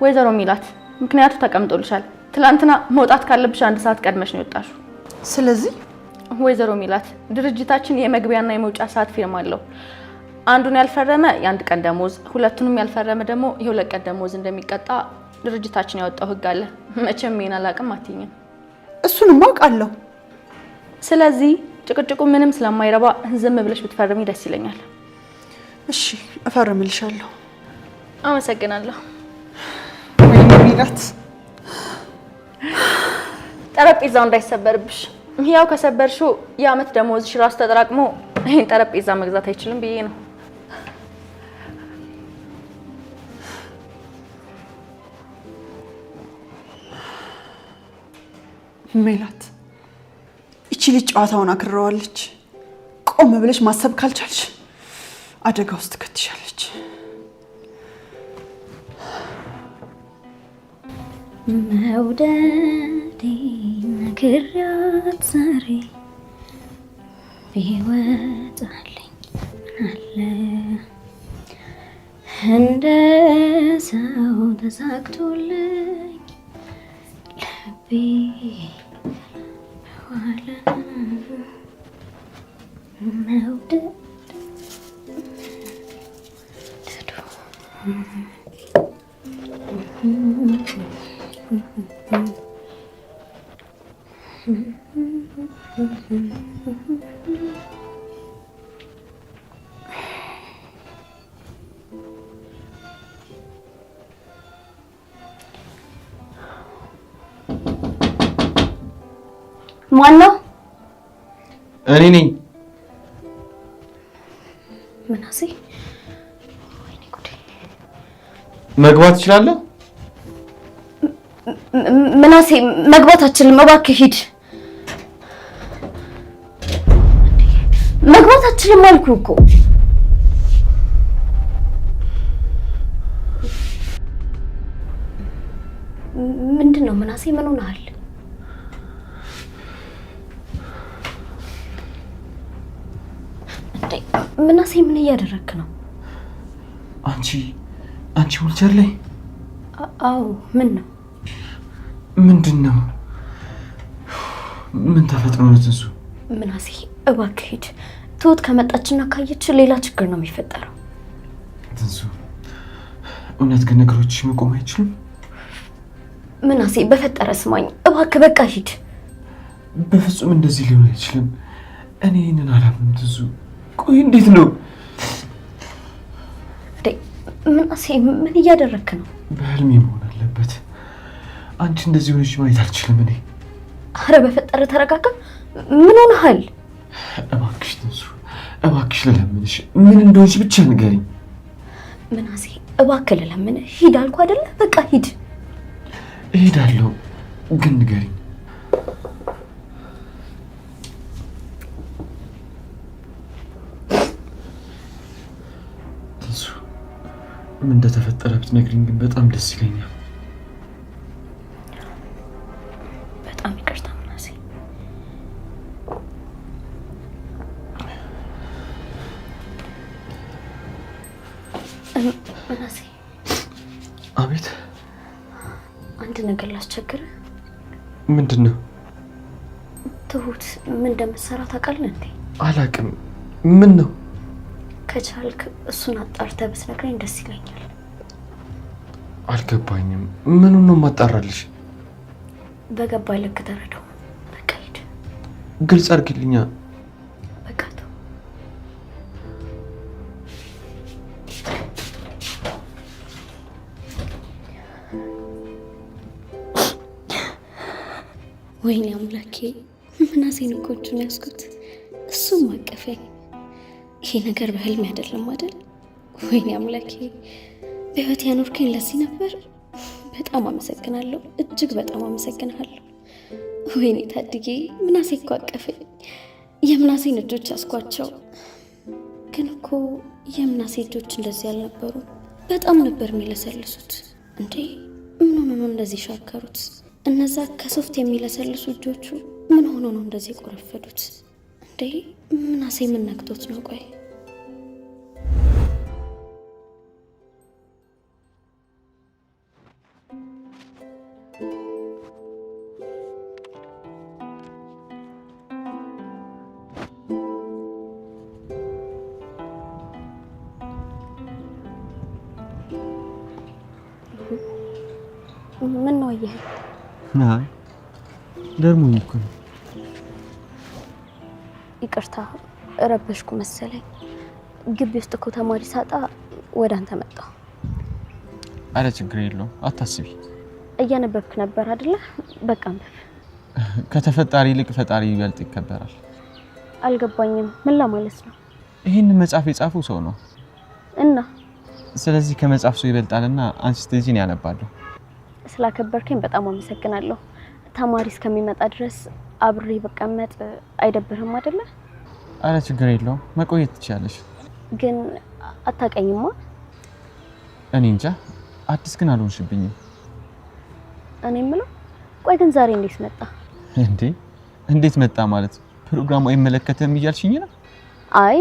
S2: ወይዘሮ ሚላት ምክንያቱ ተቀምጦልሻል። ትላንትና መውጣት ካለብሽ 1 ሰዓት ቀድመሽ ነው የወጣሽው።
S8: ስለዚህ
S2: ወይዘሮ ሚላት ድርጅታችን የመግቢያና የመውጫ ሰዓት ፊርማ አለው። አንዱን ያልፈረመ የ1 ቀን ደሞዝ፣ ሁለቱንም ያልፈረመ ደግሞ የ2 ቀን ደሞዝ እንደሚቀጣ ድርጅታችን ያወጣው ህግ አለ። መቼም ይሄን አላውቅም አትይኝም።
S8: እሱንም አውቃለሁ።
S2: ስለዚህ ጭቅጭቁ ምንም ስለማይረባ ዝም ብለሽ ብትፈርሚ ደስ ይለኛል።
S8: እሺ እፈርምልሻለሁ።
S2: አመሰግናለሁ።
S8: ወይኔ ሚላት፣
S2: ጠረጴዛው እንዳይሰበርብሽ። ያው ከሰበርሽው የአመት ደሞዝሽ ራሱ ተጠራቅሞ ይሄን ጠረጴዛ መግዛት አይችልም ብዬ ነው።
S8: ሜላት፣ እቺ ልጅ ጨዋታውን አክርረዋለች። ቆም ብለሽ ማሰብ ካልቻልሽ አደጋ ውስጥ ትከትሻለች።
S9: መውደዴ ነግሬያት ዛሬ ቢወጣልኝ ምናለ እንደ ሰው ተሳክቶልኝ ልቤ በኋላ መውደድ ማነው?
S6: እኔ ነኝ።
S9: ምናሴ፣ ወይኔ ጉዴ!
S6: መግባት ትችላለህ?
S9: ምናሴ፣ መግባት አትችልም። እባክህ ሂድ። መግባት አትችልም አልኩህ እኮ። ምንድን ነው ምናሴ? ምን ሆነሃል? ምናሴ፣ ምን እያደረግክ ነው?
S6: አንቺ ዊልቸር ላይ?
S9: አዎ። ምን ነው?
S6: ምንድን ነው? ምን ተፈጥሮ ነው ትንሱ?
S9: ምናሴ እባክህ ሂድ። ትሁት ከመጣችና ካየች ሌላ ችግር ነው የሚፈጠረው።
S6: ትንሱ፣ እውነት ግን ነገሮችሽ መቆም አይችሉም?
S9: ምናሴ በፈጠረ ስማኝ እባክህ፣ በቃ ሂድ።
S6: በፍጹም እንደዚህ ሊሆን አይችልም። እኔ ይህንን አላምንም ትንሱ። ቆይ እንዴት ነው?
S9: ምናሴ ምን እያደረግክ ነው?
S6: በህልሜ መሆን አለበት። አንቺ እንደዚህ ሆነሽ ማየት አልችልም እኔ።
S9: አረ በፈጠረ ተረጋጋ። ምን ሆነሃል?
S6: እባክሽ ትንሱ፣ እባክሽ ልለምንሽ፣ ምን እንደሆንሽ ብቻ ንገሪኝ።
S9: ምናሴ እባክህ ልለምንህ፣ ሂድ አልኩ አይደለ? በቃ ሂድ።
S6: እሄዳለሁ፣ ግን ንገሪኝ። ትንሱ፣ ምን እንደተፈጠረ ብትነግሪኝ ግን በጣም ደስ ይለኛል።
S9: ምናሴ።
S6: አቤት።
S9: አንድ ነገር ላስቸግር።
S6: ምንድን ነው?
S9: ትሁት ምን እንደምትሰራ ታውቃለህ እንዴ?
S6: አላውቅም። ምን ነው?
S9: ከቻልክ እሱን አጣርተህ ብትነግረኝ ደስ ይለኛል።
S6: አልገባኝም። ምኑን ነው የማጣራልሽ?
S9: በገባኝ ልክ ተረዳው። በቃ ሂድ።
S6: ግልጽ አድርግልኛ።
S9: በቃ ተው። ወይኔ አምላኬ፣ ምናሴን እኮ እጁን ያዝኩት፣ እሱም አቀፈኝ። ይሄ ነገር በህልም አይደለም አይደል? ወይኔ አምላኬ፣ በህይወት ያኖርከኝ ለዚህ ነበር። በጣም አመሰግናለሁ፣ እጅግ በጣም አመሰግናለሁ። ወይኔ ታድጌ፣ ምናሴ እኮ አቀፈኝ። የምናሴን እጆች አስኳቸው። ግን እኮ የምናሴ እጆች እንደዚህ አልነበሩ። በጣም ነበር የሚለሰልሱት። እንዴ ምን ሆኖ ነው እንደዚህ ሻከሩት? እነዛ ከሶፍት የሚለሰልሱ እጆቹ ምን ሆኖ ነው እንደዚህ ቆረፈዱት? እንዴ ምናሴ ምን ነክቶት ነው? ቆይ ምን ነው? ይሄ
S6: አይ ደርሞኝ እኮ ነው።
S9: ይቅርታ ረበሽኩ መሰለኝ። ግቢ ውስጥ እኮ ተማሪ ሳጣ ወደ አንተ መጣሁ።
S6: አረ ችግር የለውም አታስቢ።
S9: እያነበብክ ነበር አይደለ? በቃ አንብብ።
S6: ከተፈጣሪ ይልቅ ፈጣሪ ይበልጥ ይከበራል።
S9: አልገባኝም። ምን ለማለት ነው?
S6: ይህን መጽሐፍ የጻፈው ሰው ነው
S9: እና
S6: ስለዚህ ከመጽሐፍ ሰው ይበልጣልና አንቺ ስትይኝ ያነባለሁ።
S9: ስላከበርከኝ በጣም አመሰግናለሁ። ተማሪ እስከሚመጣ ድረስ አብሬ በቀመጥ አይደብርም አይደለ?
S6: አረ ችግር የለውም መቆየት ትችያለሽ።
S9: ግን አታውቀኝማ?
S6: እኔ እንጃ፣ አዲስ ግን አልሆንሽብኝም።
S9: እኔ የምለው ቆይ ግን ዛሬ እንዴት መጣ?
S6: እንዴ እንዴት መጣ ማለት ፕሮግራሙ አይመለከተም እያልሽኝ ነው?
S9: አይ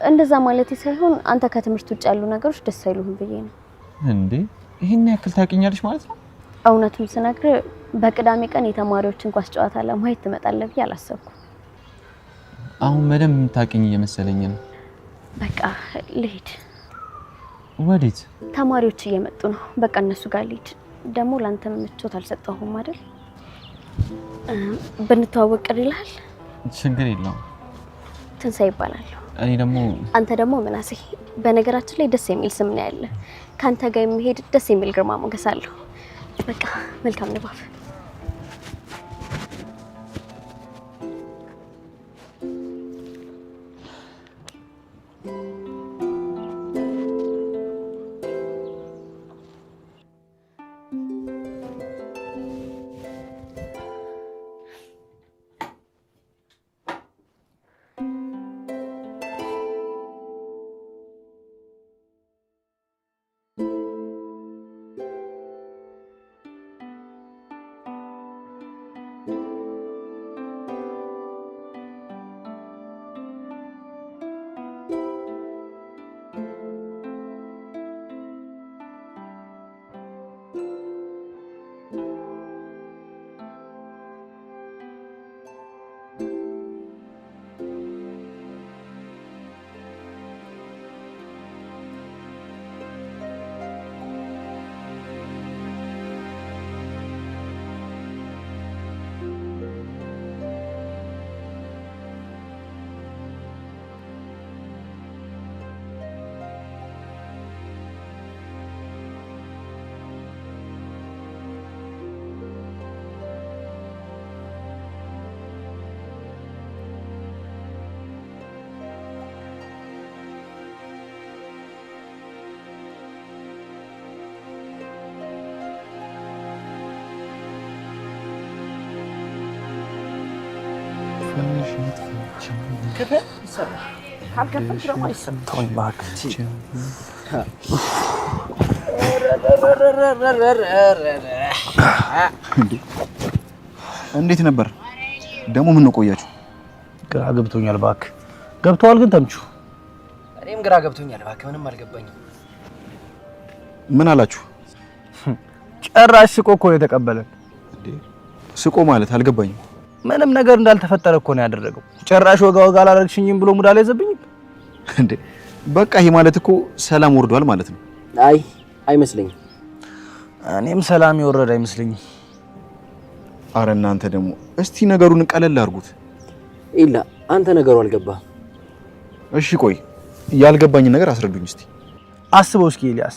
S9: እንደዛ ማለት ሳይሆን አንተ ከትምህርት ውጭ ያሉ ነገሮች ደስ አይሉህም ብዬ ነው።
S6: እንዴ ይሄን ያክል ታውቂኛለሽ ማለት ነው?
S9: እውነቱን ስነግር በቅዳሜ ቀን የተማሪዎችን ኳስ ጨዋታ ለማየት ትመጣለህ ብዬ አላሰብኩም።
S6: አሁን በደንብ የምታውቂኝ እየመሰለኝ ነው።
S9: በቃ ልሂድ።
S6: ወዴት?
S9: ተማሪዎች እየመጡ ነው። በቃ እነሱ ጋር ልሂድ። ደግሞ ላንተ ምቾት አልሰጠሁም አይደል? ብንተዋወቅ ቅር ይልሃል?
S6: ችግር የለውም።
S9: ትንሳኤ ይባላል።
S6: እኔ ደግሞ
S9: አንተ ደግሞ ምናሴ። በነገራችን ላይ ደስ የሚል ስም ነው ያለ። ካንተ ጋር የሚሄድ ደስ የሚል ግርማ ሞገስ አለው። በቃ መልካም ንባብ።
S4: እንዴት ነበር ደግሞ? ምን ነው ቆያችሁ?
S5: ግራ ገብቶኛል እባክህ። ገብቷል ግን ተምቹ? እኔም ግራ ገብቶኛል እባክህ። ምንም አልገባኝም።
S4: ምን አላችሁ?
S3: ጭራሽ ስቆ እኮ ነው የተቀበለን።
S4: ስቆ ማለት አልገባኝም።
S3: ምንም ነገር እንዳልተፈጠረ እኮ ነው ያደረገው። ጭራሽ ወጋ ወጋ አላረግሽኝም ብሎ ሙድ አልያዘብኝም
S4: እንዴ? በቃ ይሄ ማለት እኮ ሰላም ወርዷል ማለት ነው።
S5: አይ አይመስለኝም።
S3: እኔም ሰላም የወረደ አይመስለኝም።
S4: አረ እናንተ ደግሞ እስቲ ነገሩን ቀለል አድርጉት።
S5: ኢላ አንተ ነገሩ አልገባህም።
S4: እሺ ቆይ ያልገባኝን ነገር አስረዱኝ እስቲ።
S3: አስበው እስኪ ኤልያስ፣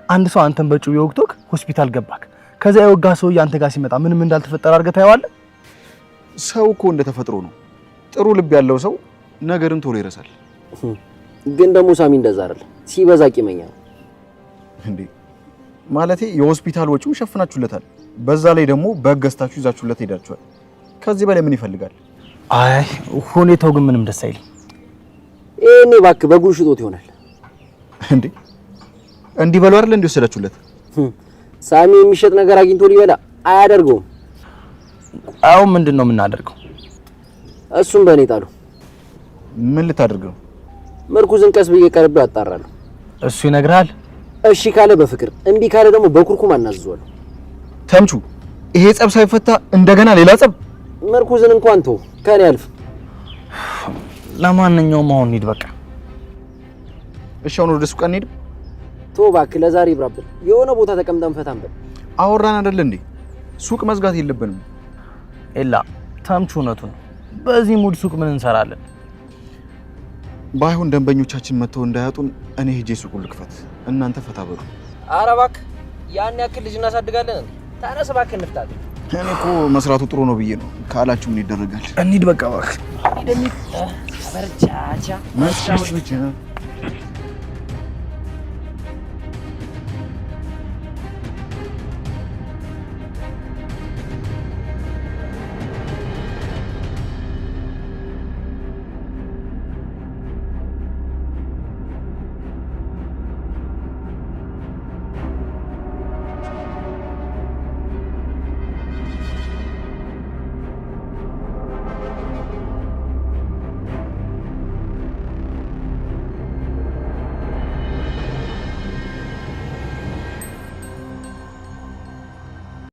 S3: አንድ ሰው አንተን በጩቤ ወግቶክ ሆስፒታል ገባክ። ከዛ የወጋ ሰው አንተ ጋር ሲመጣ ምንም እንዳልተፈጠረ አድርገህ ታየዋለህ?
S4: ሰው እኮ እንደተፈጥሮ ነው። ጥሩ ልብ ያለው ሰው ነገርን ቶሎ ይረሳል።
S5: ግን ደግሞ ሳሚ እንደዛ አይደል፣ ሲበዛ ቂመኛ ነው
S4: እንዴ። ማለቴ የሆስፒታል ወጪውን ሸፍናችሁለታል፣ በዛ ላይ ደግሞ በገዝታችሁ ይዛችሁለት ሄዳችኋል። ከዚህ በላይ ምን ይፈልጋል?
S3: አይ ሁኔታው ግን ምንም ደስ አይልም።
S5: እኔ እባክህ በጉን ሽጦት ይሆናል
S4: እንዴ። እንዲህ በሉ አይደል እንዲወሰዳችሁለት።
S5: ሳሚ የሚሸጥ ነገር አግኝቶ ሊበላ አያደርገውም።
S3: አሁን ምንድነው የምናደርገው?
S5: እሱም በእኔ ጣሉ።
S4: ምን ልታደርገው?
S5: ምርኩዝን ቀስ ብዬ ቀርቤ አጣራለሁ።
S3: እሱ ይነግራል።
S5: እሺ ካለ በፍቅር እምቢ ካለ ደግሞ በኩርኩም አናዝዟለሁ።
S4: ተምቹ ይሄ ጸብ ሳይፈታ እንደገና ሌላ ጸብ።
S5: ምርኩዝን እንኳን ተው ከኔ አልፍ።
S3: ለማንኛውም አሁን እንሂድ በቃ።
S4: እሺ አሁን ወደ ሱቅ እንሂድ።
S5: ተው እባክህ ለዛሬ ይብራብን። የሆነ ቦታ ተቀምጠን ፈታን በል።
S4: አወራን አይደል እንዴ? ሱቅ መዝጋት የለብንም።
S3: ኤላ ተምቹ እውነቱን። በዚህ ሙድ ሱቅ ምን እንሰራለን?
S4: ባይሆን ደንበኞቻችን መተው እንዳያጡን እኔ ሄጄ ሱቁን ልክፈት፣ እናንተ ፈታ በሉ።
S5: ኧረ እባክህ ያን ያክል ልጅ እናሳድጋለን እንዴ? ተነስ እባክህ እንፍታለን።
S4: እኔ እኮ መስራቱ ጥሩ ነው ብዬ ነው። ካላችሁ ምን ይደረጋል?
S3: እንሂድ በቃ እባክህ።
S5: እንሂድ። አበርቻቻ
S4: መስራቱ ብቻ